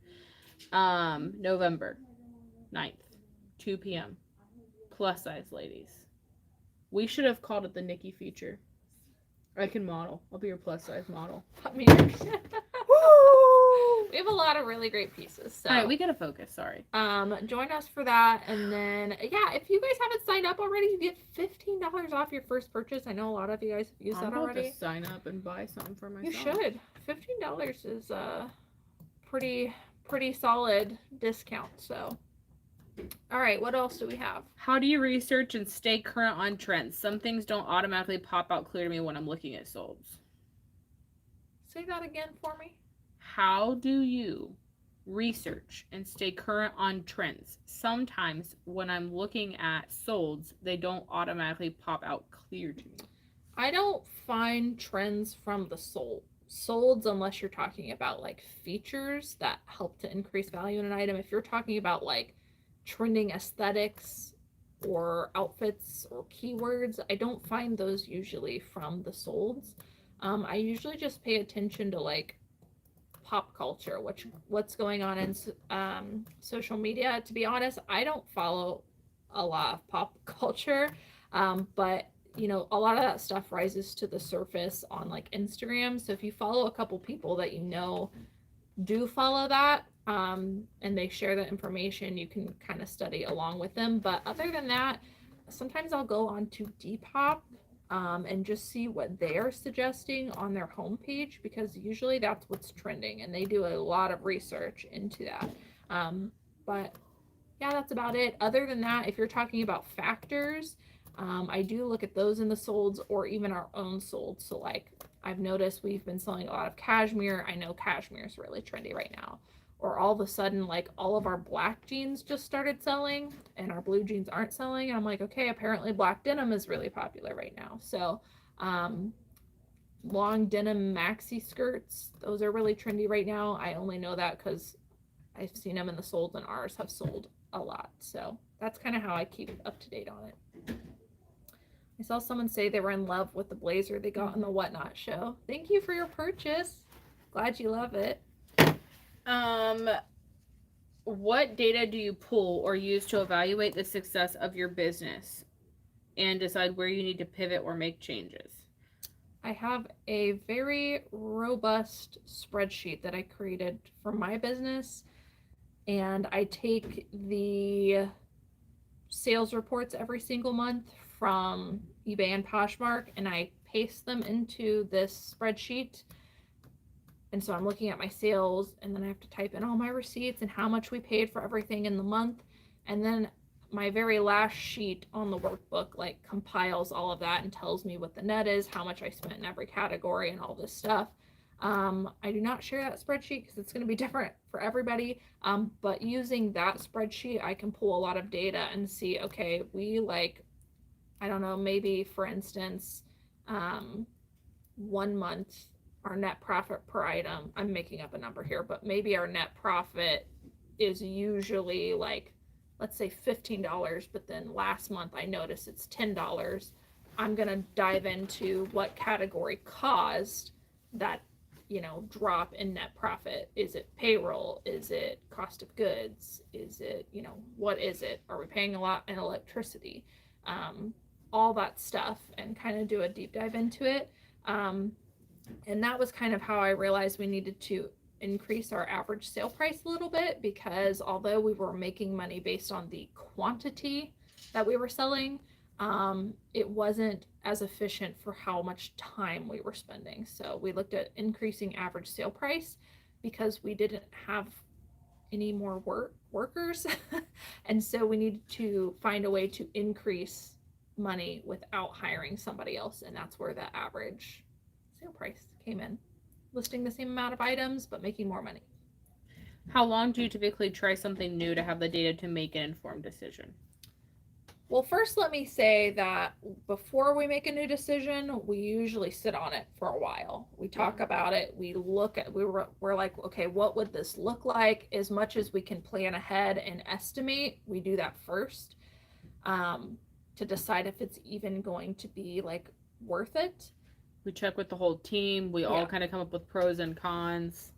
November 9th, 2 p.m. Plus size ladies. We should have called it the Nikki feature. I can model. I'll be your plus size model. Woo! We have a lot of really great pieces. So All right, we gotta focus. Sorry. join us for that, and then yeah, if you guys haven't signed up already, you get $15 off your first purchase. I know a lot of you guys have used that already. To sign up and buy something for myself. You should. $15 is a pretty solid discount. So, all right, what else do we have? How do you research and stay current on trends? Some things don't automatically pop out clear to me when I'm looking at solds. Say that again for me. How do you research and stay current on trends? Sometimes when I'm looking at solds, they don't automatically pop out clear to me. I don't find trends from the solds unless you're talking about like features that help to increase value in an item. If you're talking about like trending aesthetics or outfits or keywords, I don't find those usually from the solds. I usually just pay attention to like pop culture, what's going on in social media. To be honest, I don't follow a lot of pop culture, but you know, a lot of that stuff rises to the surface on like Instagram. So if you follow a couple people that you know do follow that, and they share that information, you can kind of study along with them. But other than that, sometimes I'll go on to Depop and just see what they're suggesting on their homepage, because usually that's what's trending and they do a lot of research into that. But yeah, that's about it. Other than that, if you're talking about factors, I do look at those in the solds or even our own solds. So like I've noticed we've been selling a lot of cashmere. I know cashmere is really trendy right now. Or all of a sudden, like all of our black jeans just started selling and our blue jeans aren't selling. And I'm like, okay, apparently black denim is really popular right now. So long denim maxi skirts, those are really trendy right now. I only know that because I've seen them in the solds and ours have sold a lot. So that's kind of how I keep up to date on it. I saw someone say they were in love with the blazer they got in the Whatnot show. Thank you for your purchase. Glad you love it. What data do you pull or use to evaluate the success of your business and decide where you need to pivot or make changes? I have a very robust spreadsheet that I created for my business, and I take the sales reports every single month from eBay and Poshmark and I paste them into this spreadsheet. And so I'm looking at my sales, and then I have to type in all my receipts and how much we paid for everything in the month. And then my very last sheet on the workbook like compiles all of that and tells me what the net is, how much I spent in every category and all this stuff. I do not share that spreadsheet because it's going to be different for everybody. But using that spreadsheet, I can pull a lot of data and see, okay, we like, I don't know, maybe for instance, 1 month, our net profit per item, I'm making up a number here, but maybe our net profit is usually like, let's say $15, but then last month I noticed it's $10. I'm going to dive into what category caused that, you know, drop in net profit. Is it payroll? Is it cost of goods? Is it, you know, what is it? Are we paying a lot in electricity? All that stuff, and kind of do a deep dive into it. And that was kind of how I realized we needed to increase our average sale price a little bit, because although we were making money based on the quantity that we were selling, it wasn't as efficient for how much time we were spending. So we looked at increasing average sale price because we didn't have any more workers. And so we needed to find a way to increase money without hiring somebody else. And that's where the average sale price came in. Listing the same amount of items, but making more money. How long do you typically try something new to have the data to make an informed decision? Well, first let me say that before we make a new decision, we usually sit on it for a while. We talk about it. We look at, we're like, okay, what would this look like? As much as we can plan ahead and estimate, we do that first, to decide if it's even going to be like worth it. We check with the whole team. We all kind of come up with pros and cons.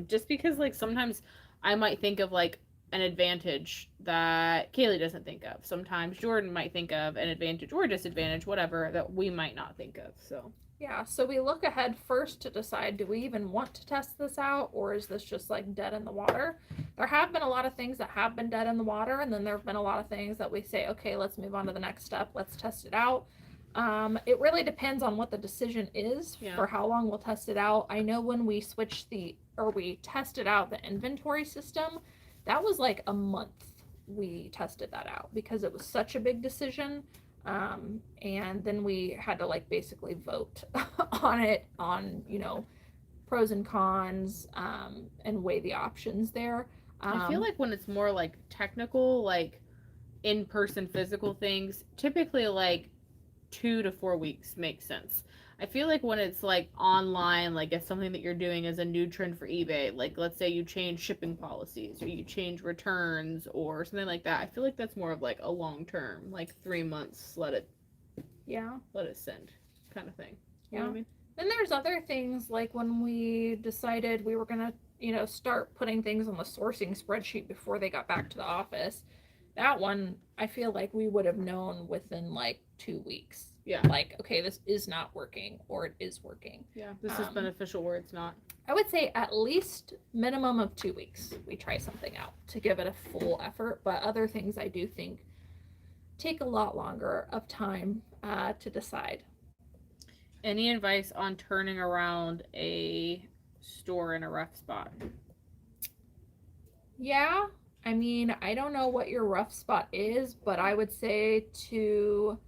Just because like sometimes I might think of like an advantage that Cayley doesn't think of. Sometimes Jordan might think of an advantage or disadvantage, whatever, that we might not think of. So Yeah, so we look ahead first to decide, do we even want to test this out, or is this just like dead in the water? There have been a lot of things that have been dead in the water, and then there have been a lot of things that we say, okay, let's move on to the next step, let's test it out. It really depends on what the decision is for how long we'll test it out. I know when we we tested out the inventory system, that was like a month we tested that out because it was such a big decision. And then we had to like basically vote on it, on, you know, pros and cons, and weigh the options there. I feel like when it's more like technical, like in-person physical things, typically like 2 to 4 weeks makes sense. I feel like when it's like online, like if something that you're doing is a new trend for eBay, like let's say you change shipping policies or you change returns or something like that, I feel like that's more of like a long term, like 3 months, let it send kind of thing. You know what I mean? Then there's other things like when we decided we were gonna, you know, start putting things on the sourcing spreadsheet before they got back to the office. That one, I feel like we would have known within like 2 weeks. Yeah. Like, okay, this is not working or it is working. Yeah. This is beneficial or it's not. I would say at least minimum of 2 weeks we try something out to give it a full effort. But other things I do think take a lot longer of time to decide. Any advice on turning around a store in a rough spot? Yeah. I mean, I don't know what your rough spot is, but I would say to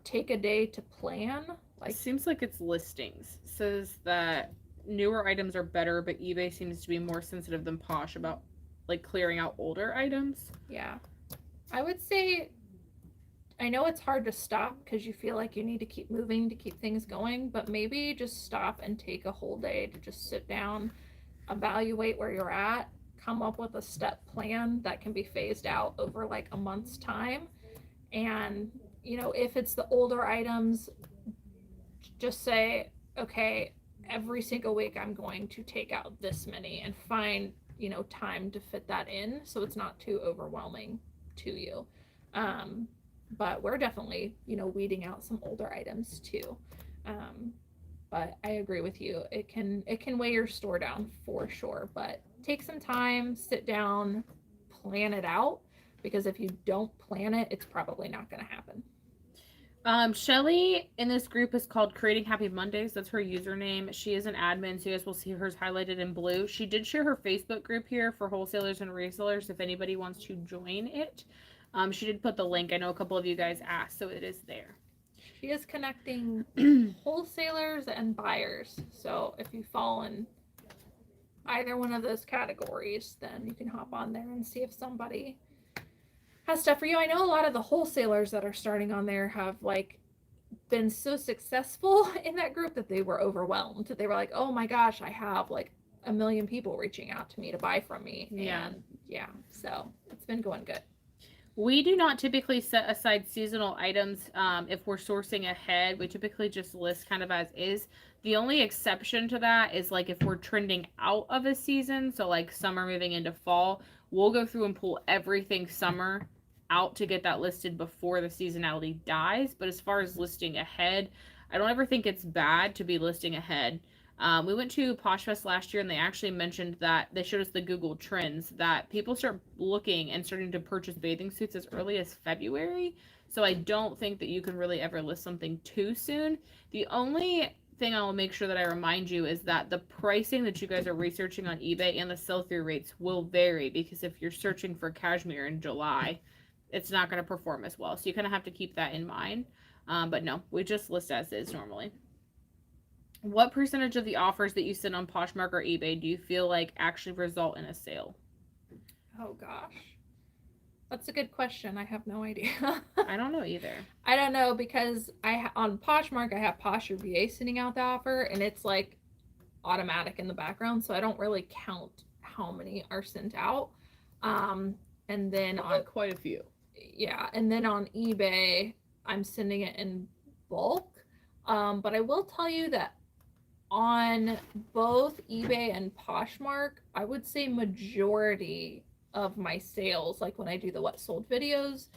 take a day to plan. Like, it seems like it's listings. It says that newer items are better, but eBay seems to be more sensitive than Posh about like clearing out older items. Yeah. I would say, I know it's hard to stop because you feel like you need to keep moving to keep things going, but maybe just stop and take a whole day to just sit down, evaluate where you're at, come up with a step plan that can be phased out over like a month's time. And, you know, if it's the older items, just say, okay, every single week I'm going to take out this many and find, you know, time to fit that in so it's not too overwhelming to you. But we're definitely, you know, weeding out some older items too. But I agree with you. It can weigh your store down for sure, but take some time, sit down, plan it out, because if you don't plan it, it's probably not going to happen. Shelly in this group is called Creating Happy Mondays. That's her username. She is an admin, so you guys will see hers highlighted in blue. She did share her Facebook group here for wholesalers and resellers if anybody wants to join it. She did put the link. I know a couple of you guys asked, so it is there. She is connecting wholesalers and buyers. So if you fall in either one of those categories, then you can hop on there and see if somebody has stuff for you. I know a lot of the wholesalers that are starting on there have like been so successful in that group that they were overwhelmed. They were like, oh my gosh, I have like 1 million people reaching out to me to buy from me. Yeah. And yeah, so it's been going good. We do not typically set aside seasonal items if we're sourcing ahead. We typically just list kind of as is. The only exception to that is like if we're trending out of a season, so like summer moving into fall, we'll go through and pull everything summer out to get that listed before the seasonality dies. But as far as listing ahead, I don't ever think it's bad to be listing ahead. We went to Posh Fest last year and they actually mentioned that they showed us the Google Trends that people start looking and starting to purchase bathing suits as early as February. So I don't think that you can really ever list something too soon. The only thing I will make sure that I remind you is that the pricing that you guys are researching on eBay and the sell-through rates will vary, because if you're searching for cashmere in July, it's not going to perform as well. So you kind of have to keep that in mind. But no, we just list as is normally. What percentage of the offers that you send on Poshmark or eBay do you feel like actually result in a sale? Oh gosh. That's a good question. I have no idea. I don't know either. I don't know because on Poshmark I have Posh VA sending out the offer and it's like automatic in the background, so I don't really count how many are sent out. And then on quite a few. Yeah, and then on eBay I'm sending it in bulk. But I will tell you that on both eBay and Poshmark, I would say majority of my sales, like when I do the what sold videos,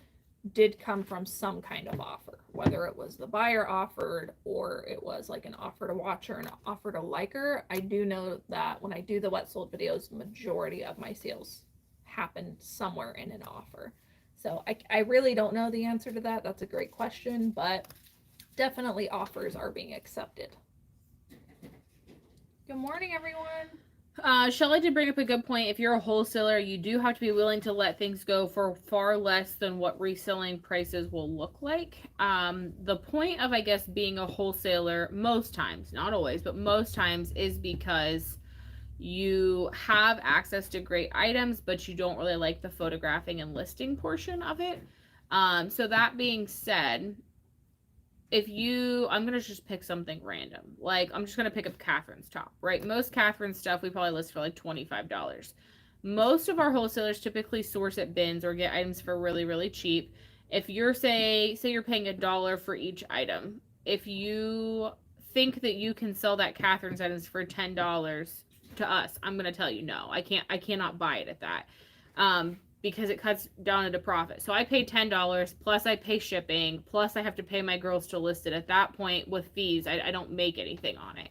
did come from some kind of offer, whether it was the buyer offered or it was like an offer to watch her and an offer to like her. I do know that when I do the wet sold videos, the majority of my sales happened somewhere in an offer. So I really don't know the answer to that. That's a great question, but definitely offers are being accepted. Good morning, everyone. Shelly did bring up a good point. If you're a wholesaler, you do have to be willing to let things go for far less than what reselling prices will look like. The point of, I guess, being a wholesaler most times, not always, but most times, is because you have access to great items, but you don't really like the photographing and listing portion of it. So that being said, I'm going to just pick something random. Like, I'm just going to pick up Catherine's top, right? Most Catherine's stuff we probably list for like $25. Most of our wholesalers typically source at bins or get items for really, really cheap. If you're, say you're paying $1 for each item, if you think that you can sell that Catherine's items for $10 to us, I'm going to tell you no. I cannot buy it at that. Because it cuts down into profit. So I pay $10, plus I pay shipping, plus I have to pay my girls to list it. At that point, with fees, I don't make anything on it.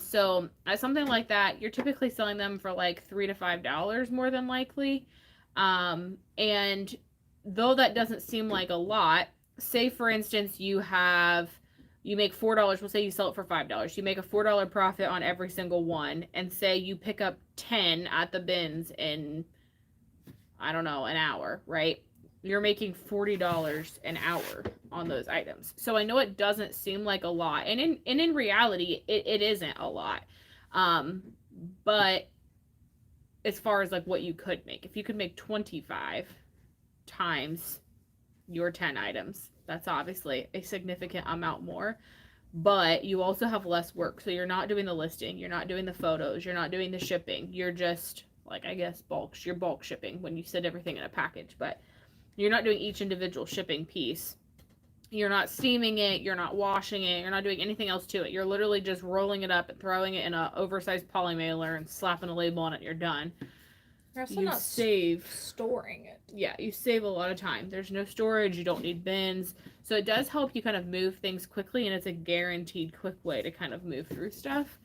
So at something like that, you're typically selling them for like $3 to $5 more than likely. And though that doesn't seem like a lot, say for instance you make $4, we'll say you sell it for $5. You make a $4 profit on every single one, and say you pick up 10 at the bins in, I don't know, an hour, right? You're making $40 an hour on those items. So I know it doesn't seem like a lot, and in reality, it isn't a lot. But as far as like what you could make, if you could make 25 times your 10 items, that's obviously a significant amount more. But you also have less work. So you're not doing the listing, you're not doing the photos, you're not doing the shipping. You're just, like, I guess you're bulk shipping when you send everything in a package, but you're not doing each individual shipping piece. You're not steaming it, you're not washing it, you're not doing anything else to it. You're literally just rolling it up and throwing it in an oversized poly mailer and slapping a label on it, and you're done. You're also not storing it. Yeah, you save a lot of time. There's no storage, you don't need bins. So it does help you kind of move things quickly, and it's a guaranteed quick way to kind of move through stuff.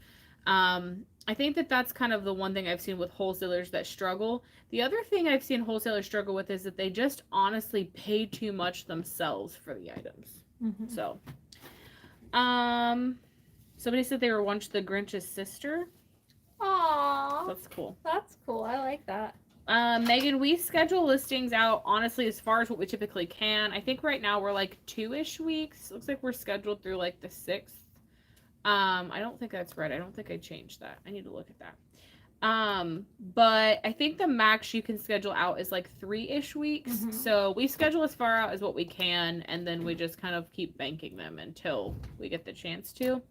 I think that that's kind of the one thing I've seen with wholesalers that struggle. The other thing I've seen wholesalers struggle with is that they just honestly pay too much themselves for the items. Mm-hmm. So, somebody said they were once the Grinch's sister. Aww. That's cool. That's cool. I like that. Megan, we schedule listings out, honestly, as far as what we typically can. I think right now we're like 2-ish weeks. Looks like we're scheduled through like the 6th. I don't think that's right. I don't think I changed that. I need to look at that. But I think the max you can schedule out is like 3-ish weeks. Mm-hmm. So we schedule as far out as what we can, and then we just kind of keep banking them until we get the chance to.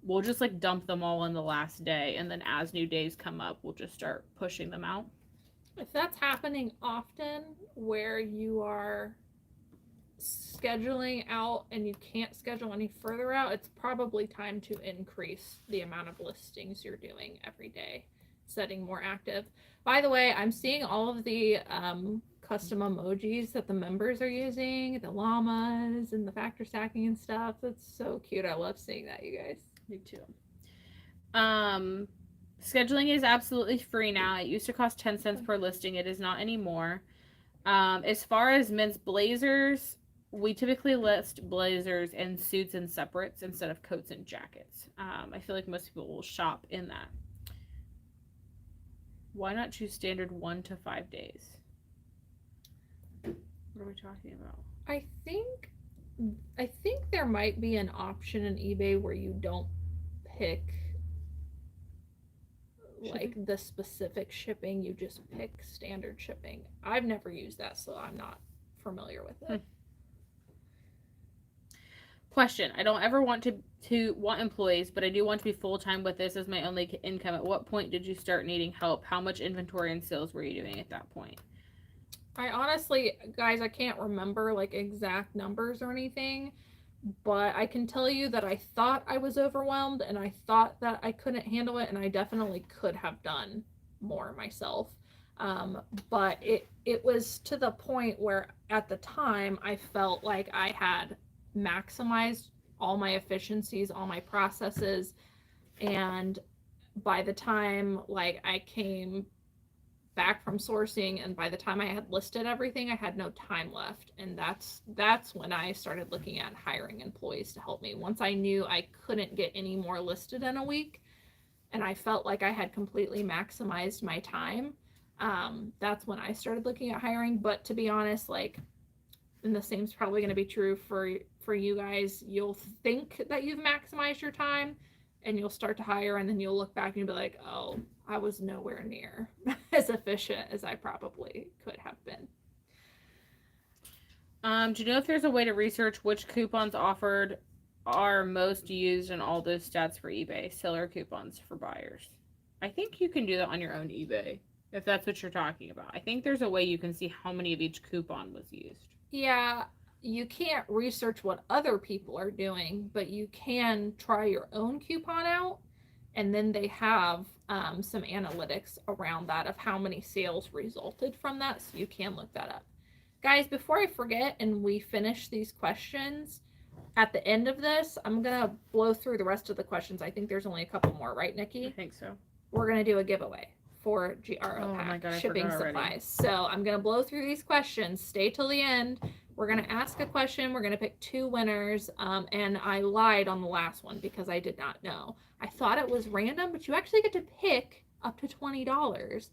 We'll just like dump them all in the last day, and then as new days come up, we'll just start pushing them out. If that's happening often, where you are scheduling out and you can't schedule any further out, it's probably time to increase the amount of listings you're doing every day, setting more active. By the way, I'm seeing all of the custom emojis that the members are using, the llamas and the factor stacking and stuff. That's so cute. I love seeing that, you guys. Me too. Scheduling is absolutely free now. It used to cost 10 cents per listing. It is not anymore. As far as men's blazers, we typically list blazers and suits and separates instead of coats and jackets. I feel like most people will shop in that. Why not choose standard 1 to 5 days? What are we talking about? I think there might be an option in eBay where you don't pick like the specific shipping, you just pick standard shipping. I've never used that, so I'm not familiar with it. Question. I don't ever want to want employees, but I do want to be full-time with this as my only income. At what point did you start needing help? How much inventory and sales were you doing at that point? I honestly, guys, I can't remember like exact numbers or anything, but I can tell you that I thought I was overwhelmed and I thought that I couldn't handle it, and I definitely could have done more myself. But it was to the point where at the time I felt like I had maximized all my efficiencies, all my processes, and by the time like I came back from sourcing and by the time I had listed everything, I had no time left. And that's when I started looking at hiring employees to help me. Once I knew I couldn't get any more listed in a week and I felt like I had completely maximized my time, that's when I started looking at hiring. But to be honest, like, and the same is probably going to be true for you guys, you'll think that you've maximized your time and you'll start to hire and then you'll look back and you'll be like, oh, I was nowhere near as efficient as I probably could have been. Do you know if there's a way to research which coupons offered are most used in all those stats for eBay? Seller coupons for buyers. I think you can do that on your own eBay, if that's what you're talking about. I think there's a way you can see how many of each coupon was used. Yeah, you can't research what other people are doing, but you can try your own coupon out. And then they have some analytics around that of how many sales resulted from that. So you can look that up. Guys, before I forget and we finish these questions, at the end of this, I'm going to blow through the rest of the questions. I think there's only a couple more, right, Nikki? I think so. We're going to do a giveaway for GRO Pack shipping supplies. So I'm going to blow through these questions. Stay till the end. We're going to ask a question. We're going to pick 2 winners. And I lied on the last one because I did not know. I thought it was random, but you actually get to pick up to $20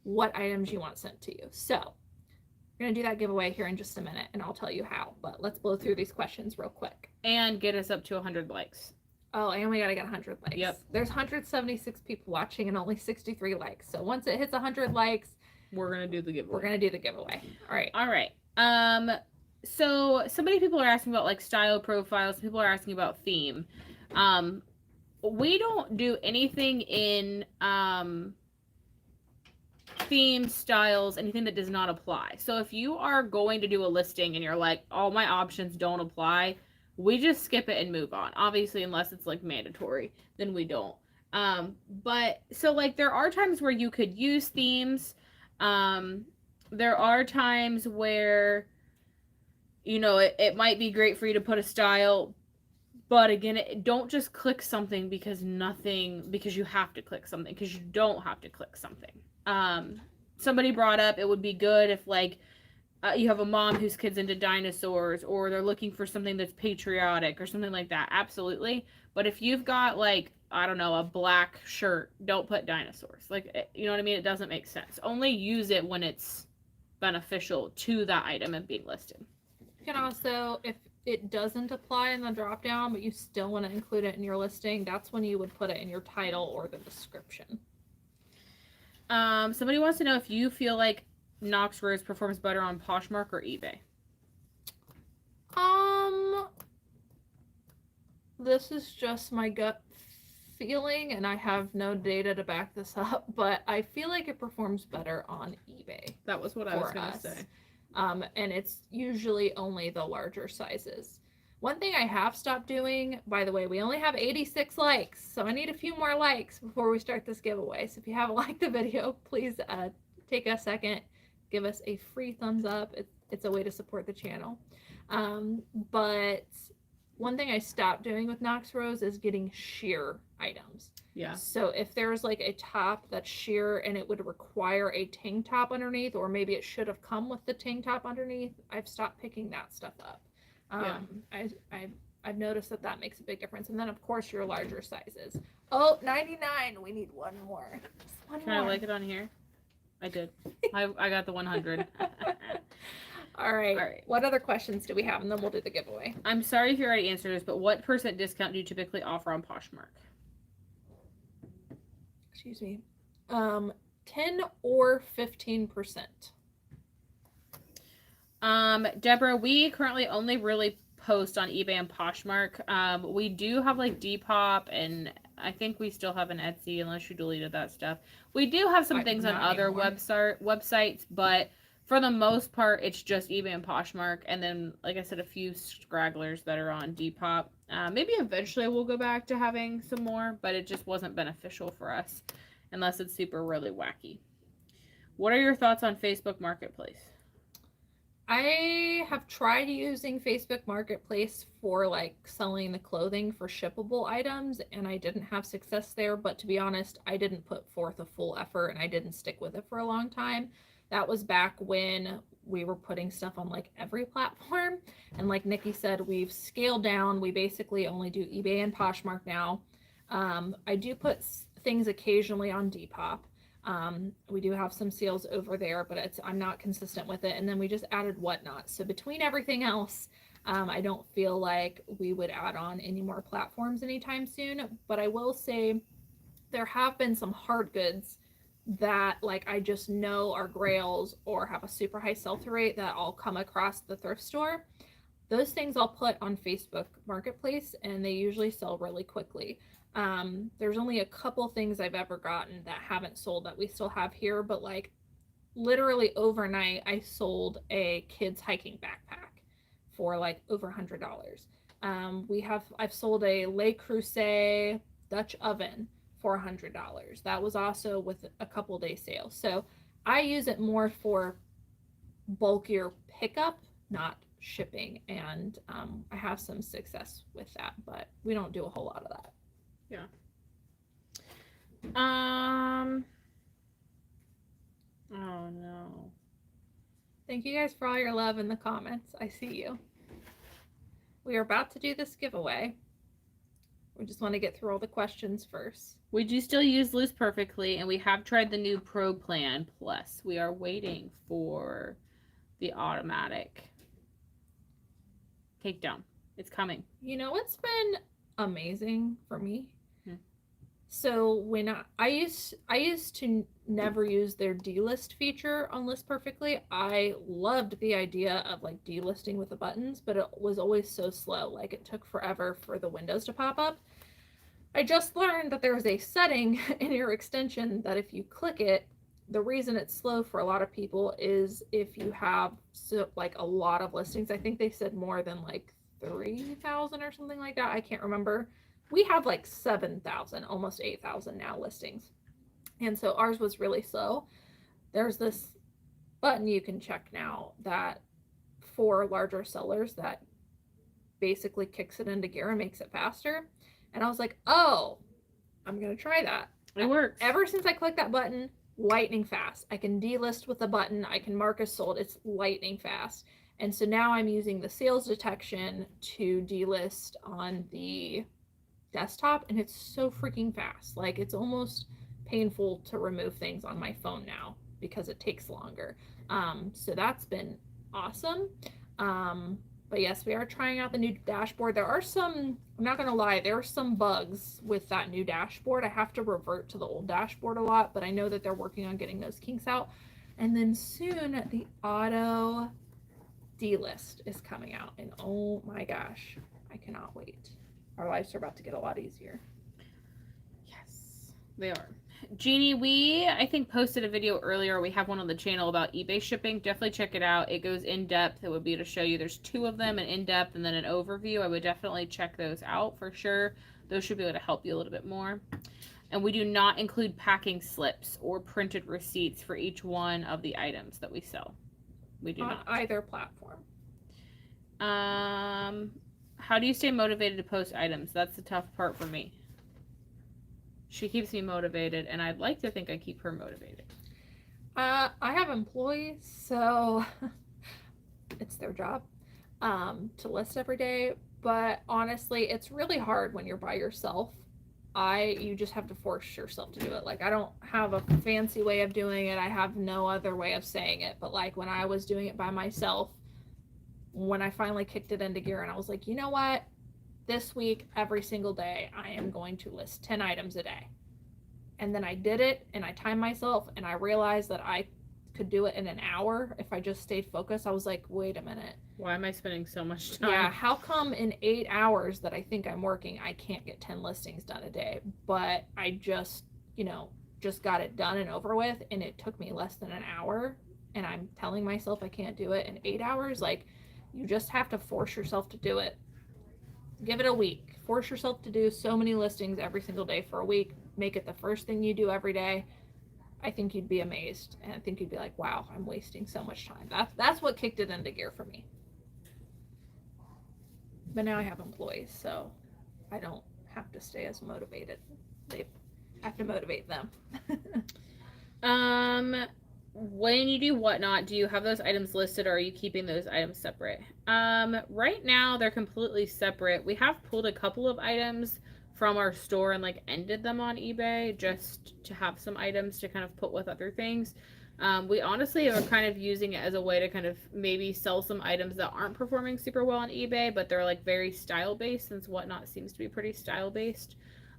what items you want sent to you. So we're going to do that giveaway here in just a minute, and I'll tell you how. But let's blow through these questions real quick. And get us up to 100 likes. Oh, and we got to get 100 likes. Yep. There's 176 people watching and only 63 likes. So once it hits 100 likes, we're going to do the giveaway. We're going to do the giveaway. All right. All right. So many people are asking about like style profiles. People are asking about theme. We don't do anything in theme, styles, anything that does not apply. So if you are going to do a listing and you're like, all my options don't apply, we just skip it and move on. Obviously, unless it's like mandatory, then we don't. But so like there are times where you could use themes. There are times where, you know, it might be great for you to put a style, but again, don't just click something because you have to click something, because you don't have to click something. Somebody brought up it would be good if like you have a mom whose kid's into dinosaurs, or they're looking for something that's patriotic or something like that. Absolutely. But if you've got like, I don't know, a black shirt, don't put dinosaurs. Like, you know what I mean? It doesn't make sense. Only use it when it's beneficial to that item and being listed. You can also, if it doesn't apply in the drop down, but you still want to include it in your listing, that's when you would put it in your title or the description. Somebody wants to know if you feel like Knox Rose performs better on Poshmark or eBay. This is just my gut feeling, and I have no data to back this up, but I feel like it performs better on eBay. That was what I was going to say. And it's usually only the larger sizes. One thing I have stopped doing, by the way, we only have 86 likes, so I need a few more likes before we start this giveaway. So if you haven't liked the video, please take a second, give us a free thumbs up. It's a way to support the channel. But one thing I stopped doing with Knox Rose is getting sheer items. Yeah. So if there's like a top that's sheer and it would require a tank top underneath, or maybe it should have come with the tank top underneath, I've stopped picking that stuff up. Yeah. I've noticed that makes a big difference. And then of course your larger sizes. Oh, 99. We need one more. Can I like it on here? I did. I got the 100. All right. What other questions do we have? And then we'll do the giveaway. I'm sorry if you already answered this, but what % discount do you typically offer on Poshmark? Excuse me. 10 or 15%. Deborah, we currently only really post on eBay and Poshmark. We do have like Depop, and I think we still have an Etsy, unless you deleted that stuff. We do have some things on other websites, but for the most part, it's just eBay and Poshmark, and then, like I said, a few stragglers that are on Depop. Maybe eventually we'll go back to having some more, but it just wasn't beneficial for us, unless it's super really wacky. What are your thoughts on Facebook Marketplace? I have tried using Facebook Marketplace for like selling the clothing for shippable items, and I didn't have success there. But to be honest, I didn't put forth a full effort and I didn't stick with it for a long time. That was back when we were putting stuff on like every platform. And like Nikki said, we've scaled down. We basically only do eBay and Poshmark now. I do put things occasionally on Depop. We do have some sales over there, but I'm not consistent with it. And then we just added Whatnot. So between everything else, I don't feel like we would add on any more platforms anytime soon. But I will say there have been some hard goods that like I just know are grails or have a super high sell-through rate that I'll come across the thrift store. Those things I'll put on Facebook Marketplace and they usually sell really quickly. There's only a couple things I've ever gotten that haven't sold that we still have here, but like literally overnight I sold a kids hiking backpack for like over $100. I've sold a Le Creuset Dutch oven for $100. That was also with a couple day sale. So I use it more for bulkier pickup, not shipping, and I have some success with that, but we don't do a whole lot of that. Yeah. Oh no. Thank you guys for all your love in the comments. I see you. We are about to do this giveaway. We just want to get through all the questions first. We do still use Loose Perfectly, and we have tried the new Pro Plan Plus. We are waiting for the automatic takedown. It's coming. You know what's been amazing for me? So when I used to never use their delist feature on List Perfectly. I loved the idea of like delisting with the buttons, but it was always so slow. Like it took forever for the windows to pop up. I just learned that there's a setting in your extension that if you click it, the reason it's slow for a lot of people is if you have like a lot of listings. I think they said more than like 3,000 or something like that. I can't remember. We have like 7,000, almost 8,000 now listings. And so ours was really slow. There's this button you can check now that for larger sellers that basically kicks it into gear and makes it faster. And I was like, oh, I'm going to try that. It works. Ever since I clicked that button, lightning fast. I can delist with the button. I can mark as sold. It's lightning fast. And so now I'm using the sales detection to delist on the desktop, and it's so freaking fast. Like it's almost painful to remove things on my phone now because it takes longer. So that's been awesome. But yes, we are trying out the new dashboard. There are some, I'm not gonna lie, there are some bugs with that new dashboard. I have to revert to the old dashboard a lot, but I know that they're working on getting those kinks out. And then soon the auto delist is coming out, and oh my gosh, I cannot wait. Our lives are about to get a lot easier. Yes, they are. Jeannie, we, I think, posted a video earlier. We have one on the channel about eBay shipping. Definitely check it out. It goes in depth. It would be to show you there's two of them, an in depth and then an overview. I would definitely check those out for sure. Those should be able to help you a little bit more. And we do not include packing slips or printed receipts for each one of the items that we sell. We do not. On either platform. How do you stay motivated to post items? That's the tough part for me. She keeps me motivated, and I'd like to think I keep her motivated. I have employees, so it's their job to list every day. But honestly, it's really hard when you're by yourself. You just have to force yourself to do it. Like I don't have a fancy way of doing it. I have no other way of saying it. But like when I was doing it by myself, when I finally kicked it into gear and I was like, you know what? This week, every single day, I am going to list 10 items a day. And then I did it and I timed myself and I realized that I could do it in an hour if I just stayed focused. I was like, wait a minute. Why am I spending so much time? Yeah, how come in 8 hours that I think I'm working, I can't get 10 listings done a day? But I just, just got it done and over with, and it took me less than an hour. And I'm telling myself I can't do it in 8 hours. Like, you just have to force yourself to do it. Give it a week. Force yourself to do so many listings every single day for a week. Make it the first thing you do every day. I think you'd be amazed, and I think you'd be like, wow, I'm wasting so much time. That's what kicked it into gear for me. But now I have employees, so I don't have to stay as motivated. They have to motivate them. When you do Whatnot, do you have those items listed, or are you keeping those items separate? Right now they're completely separate. We have pulled a couple of items from our store and like ended them on eBay just to have some items to kind of put with other things. We honestly are kind of using it as a way to kind of maybe sell some items that aren't performing super well on eBay, but they're like very style based, since Whatnot seems to be pretty style based.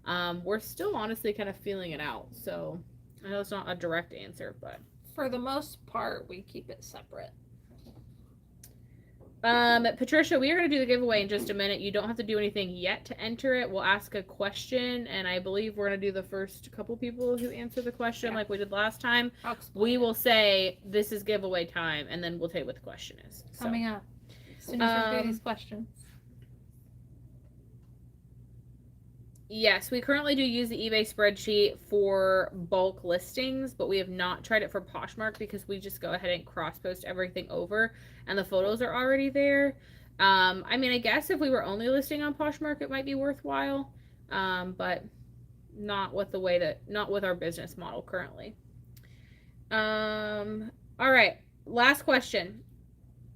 We're still honestly kind of feeling it out, so I know it's not a direct answer, but For the most part, we keep it separate. Patricia, we are going to do the giveaway in just a minute. You don't have to do anything yet to enter it. We'll ask a question, and I believe we're going to do the first couple people who answer the question like we did last time. We will say, this is giveaway time, and then we'll tell you what the question is. Coming up as soon as we do these questions. Yes, we currently do use the eBay spreadsheet for bulk listings, but we have not tried it for Poshmark because we just go ahead and cross-post everything over, and the photos are already there. I mean, I guess if we were only listing on Poshmark, it might be worthwhile, but not with our business model currently. All right, last question.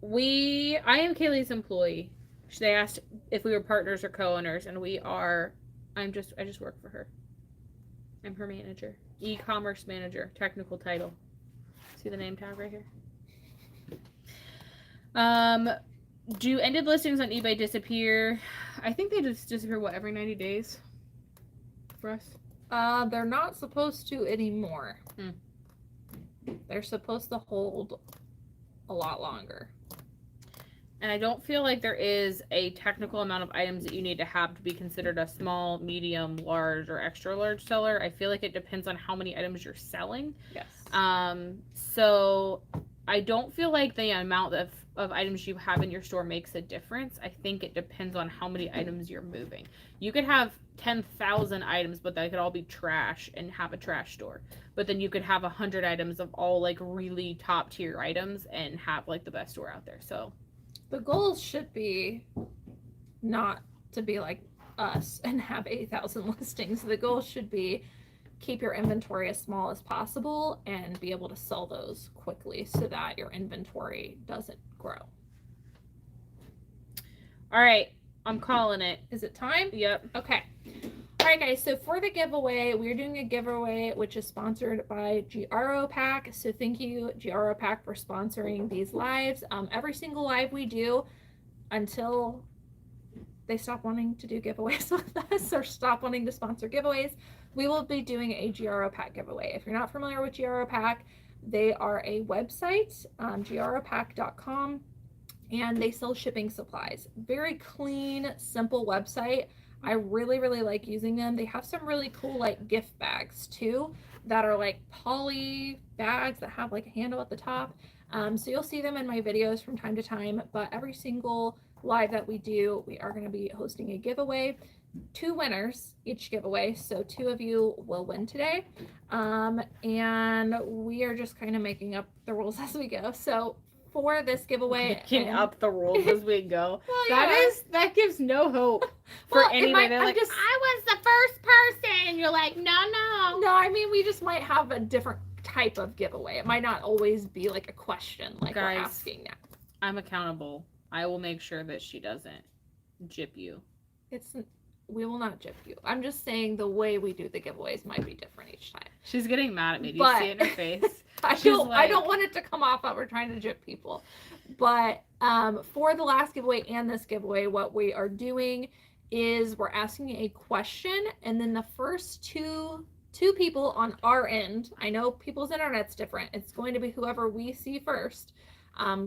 I am Cayley's employee. They asked if we were partners or co-owners, and we are. I just work for her. I'm her manager. E-commerce manager, technical title. See the name tag right here? Do ended listings on eBay disappear? I think they just disappear, every 90 days for us? They're not supposed to anymore. They're supposed to hold a lot longer. And I don't feel like there is a technical amount of items that you need to have to be considered a small, medium, large, or extra large seller. I feel like it depends on how many items you're selling. Yes. So I don't feel like the amount of items you have in your store makes a difference. I think it depends on how many items you're moving. You could have 10,000 items, but they could all be trash and have a trash store. But then you could have 100 items of all like really top tier items and have like the best store out there. So the goal should be not to be like us and have 8,000 listings. The goal should be keep your inventory as small as possible and be able to sell those quickly so that your inventory doesn't grow. All right, I'm calling it. Is it time? Yep. Okay. All right, guys. So for the giveaway, we're doing a giveaway which is sponsored by GRO Pack. So thank you, GRO Pack, for sponsoring these lives. Every single live we do until they stop wanting to do giveaways with us or stop wanting to sponsor giveaways, we will be doing a GRO Pack giveaway. If you're not familiar with GRO Pack, they are a website, gropack.com, and they sell shipping supplies. Very clean, simple website. I really, really like using them. They have some really cool like gift bags too that are like poly bags that have like a handle at the top. So you'll see them in my videos from time to time, but every single live that we do, we are going to be hosting a giveaway. 2 winners each giveaway, so 2 of you will win today. And we are just kind of making up the rules as we go. So for this giveaway, making up the rules as we go. Well, yeah. That gives no hope for anybody. They're like, I was the first person, and you're like, no. I mean, we just might have a different type of giveaway. It might not always be like a question like guys, we're asking now. I'm accountable. I will make sure that she doesn't gyp you. We will not gyp you. I'm just saying the way we do the giveaways might be different each time. She's getting mad at me. Do you see it in her face? I don't want it to come off that we're trying to gyp people. But for the last giveaway and this giveaway, what we are doing is we're asking a question, and then the first two people on our end, I know people's internet's different. It's going to be whoever we see first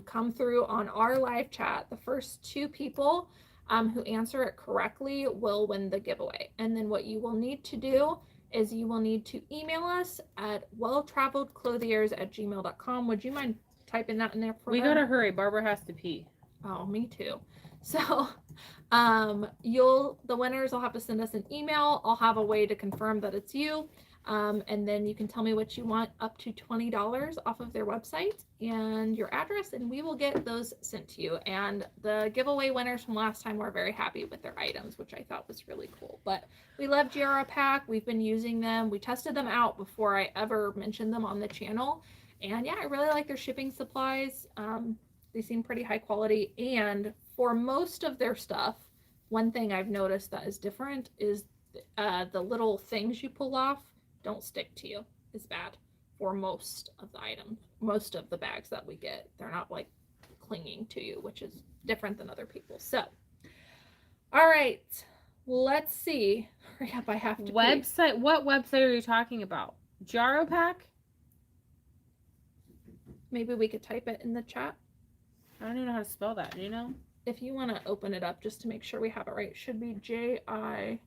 come through on our live chat. The first 2 people who answer it correctly will win the giveaway. And then what you will need to do is you will need to email us at welltraveledclothiers@gmail.com. Would you mind typing that in there for We gotta hurry. Barbara has to pee. Oh, me too. So The winners will have to send us an email. I'll have a way to confirm that it's you. And then you can tell me what you want, up to $20 off of their website and your address, and we will get those sent to you. And the giveaway winners from last time were very happy with their items, which I thought was really cool. But we love Giara Pack. We've been using them. We tested them out before I ever mentioned them on the channel. And yeah, I really like their shipping supplies. They seem pretty high quality. And for most of their stuff, one thing I've noticed that is different is the little things you pull off don't stick to you is bad for most of the items, most of the bags that we get. They're not like clinging to you, which is different than other people. So, all right, let's see. Hurry up, I have to website. What website are you talking about? Jaro Pack? Maybe we could type it in the chat. I don't even know how to spell that. Do you know? If you want to open it up just to make sure we have it right, it should be JIARO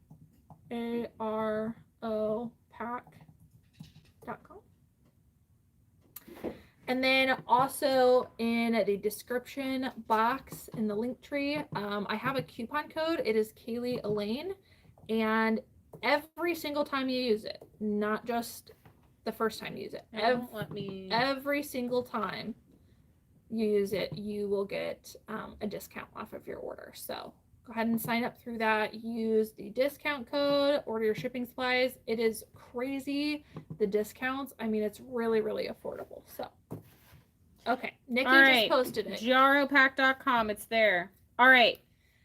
pack.com. And then also in the description box in the Linktree, I have a coupon code. It is Cayley Elaine, and every single time you use it, not just the first time you use it, every single time you use it, you will get a discount off of your order. So go ahead and sign up through that. Use the discount code, order your shipping supplies. It is crazy, the discounts. I mean, it's really, really affordable. So, okay. Nikki just posted it. Jaropack.com. It's there. All right.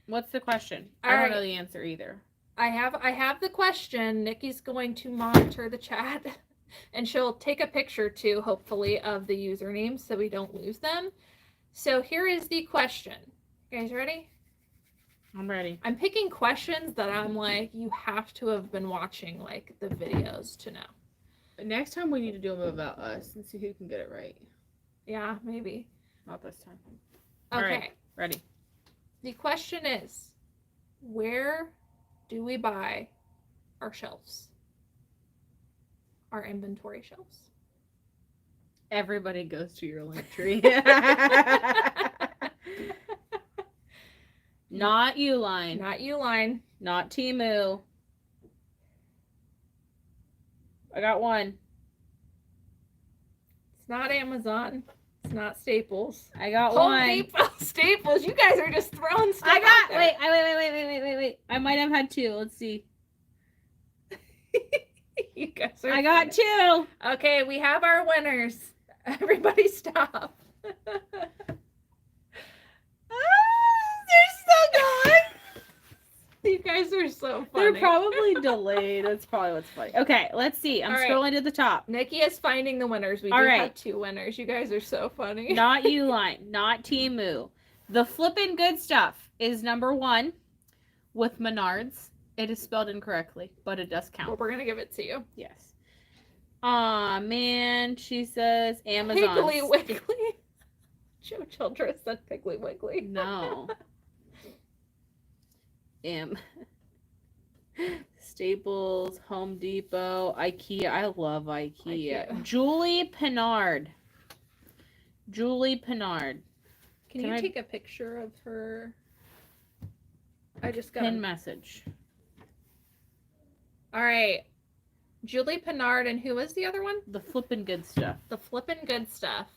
What's the question? I don't know the answer either. I have the question. Nikki's going to monitor the chat, and she'll take a picture too, hopefully, of the usernames so we don't lose them. So here is the question. You guys ready? I'm ready. I'm picking questions that I'm like, you have to have been watching like the videos to know. But next time we need to do them about us and see who can get it right. Yeah, maybe. Not this time. Okay. All right, ready. The question is, where do we buy our shelves? Our inventory shelves? Everybody goes to your Linktree. Not Uline. Not Uline. Not Temu. I got one. It's not Amazon. It's not Staples. I got Home one. Depot, Staples. You guys are just throwing stuff I got. out there. Wait. I might have had two. Let's see. You guys are. I got two. Okay, we have our winners. Everybody stop. They're still going. You guys are so funny. They're probably delayed. That's probably what's funny. Okay, let's see. I'm scrolling to the top. Nikki is finding the winners. We do have two winners. You guys are so funny. Not Uline. Not Temu. The Flippin' Good Stuff is number one with Menards. It is spelled incorrectly, but it does count. Well, we're going to give it to you. Yes. Aw, man. She says Amazon. Piggly Wiggly. Joe Childress said Piggly Wiggly. No. Staples, Home Depot, IKEA. I love IKEA. Julie Pennard. Can you take a picture of her? I just got pin message. All right. Julie Pennard, and who was the other one? The Flippin' Good Stuff. The Flippin' Good Stuff.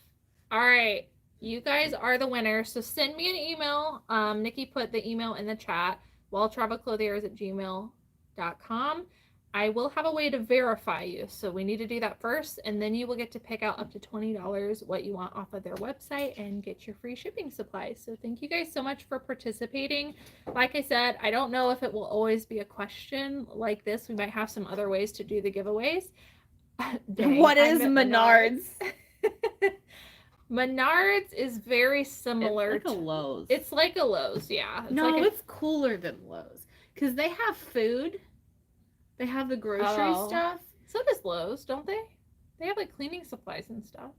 All right. You guys are the winners. So send me an email. Nikki put the email in the chat. welltraveledclothiers@gmail.com. I will have a way to verify you. So we need to do that first, and then you will get to pick out up to $20 what you want off of their website and get your free shipping supplies. So thank you guys so much for participating. Like I said, I don't know if it will always be a question like this. We might have some other ways to do the giveaways. Dang, what is Menards? Menards is very similar to Lowe's. It's like a Lowe's, yeah. It's cooler than Lowe's because they have food. They have the grocery stuff. So does Lowe's, don't they? They have like cleaning supplies and stuff.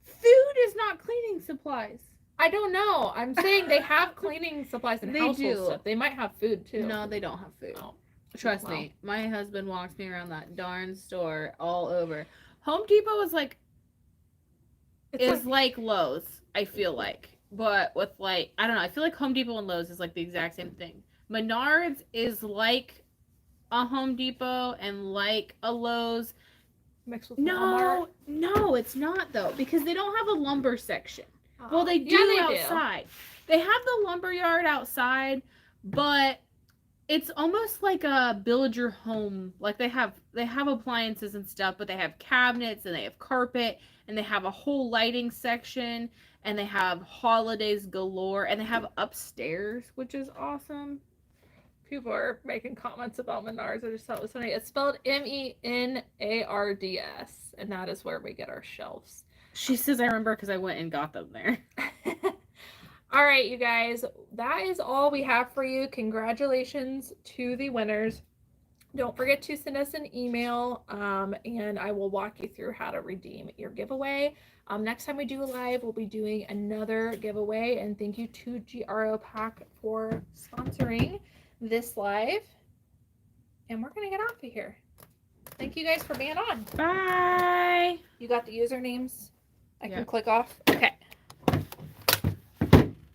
Food is not cleaning supplies. I don't know. I'm saying they have cleaning supplies and household stuff. They might have food too. No, they don't have food. Oh. Trust me. My husband walks me around that darn store all over. Home Depot is like Lowe's, I feel like. but with like, I don't know, I feel like Home Depot and Lowe's is like the exact same thing. Menards is like a Home Depot and like a Lowe's. Mixed with No, Walmart. no, it's not though, because they don't have a lumber section. Well, they do Yeah, they outside. They have the lumber yard outside, but it's almost like a build your home. Like they have appliances and stuff, but they have cabinets and they have carpet and they have a whole lighting section and they have holidays galore and they have upstairs, which is awesome. People are making comments about Menards. I just thought it was funny. It's spelled Menards, and that is where we get our shelves. She says I remember because I went and got them there. All right, you guys, that is all we have for you. Congratulations to the winners. Don't forget to send us an email, and I will walk you through how to redeem your giveaway. Next time we do a live, we'll be doing another giveaway, and thank you to GRO Pack for sponsoring this live. And we're going to get off of here. Thank you guys for being on. Bye. You got the usernames? I Yeah. can click off? Okay.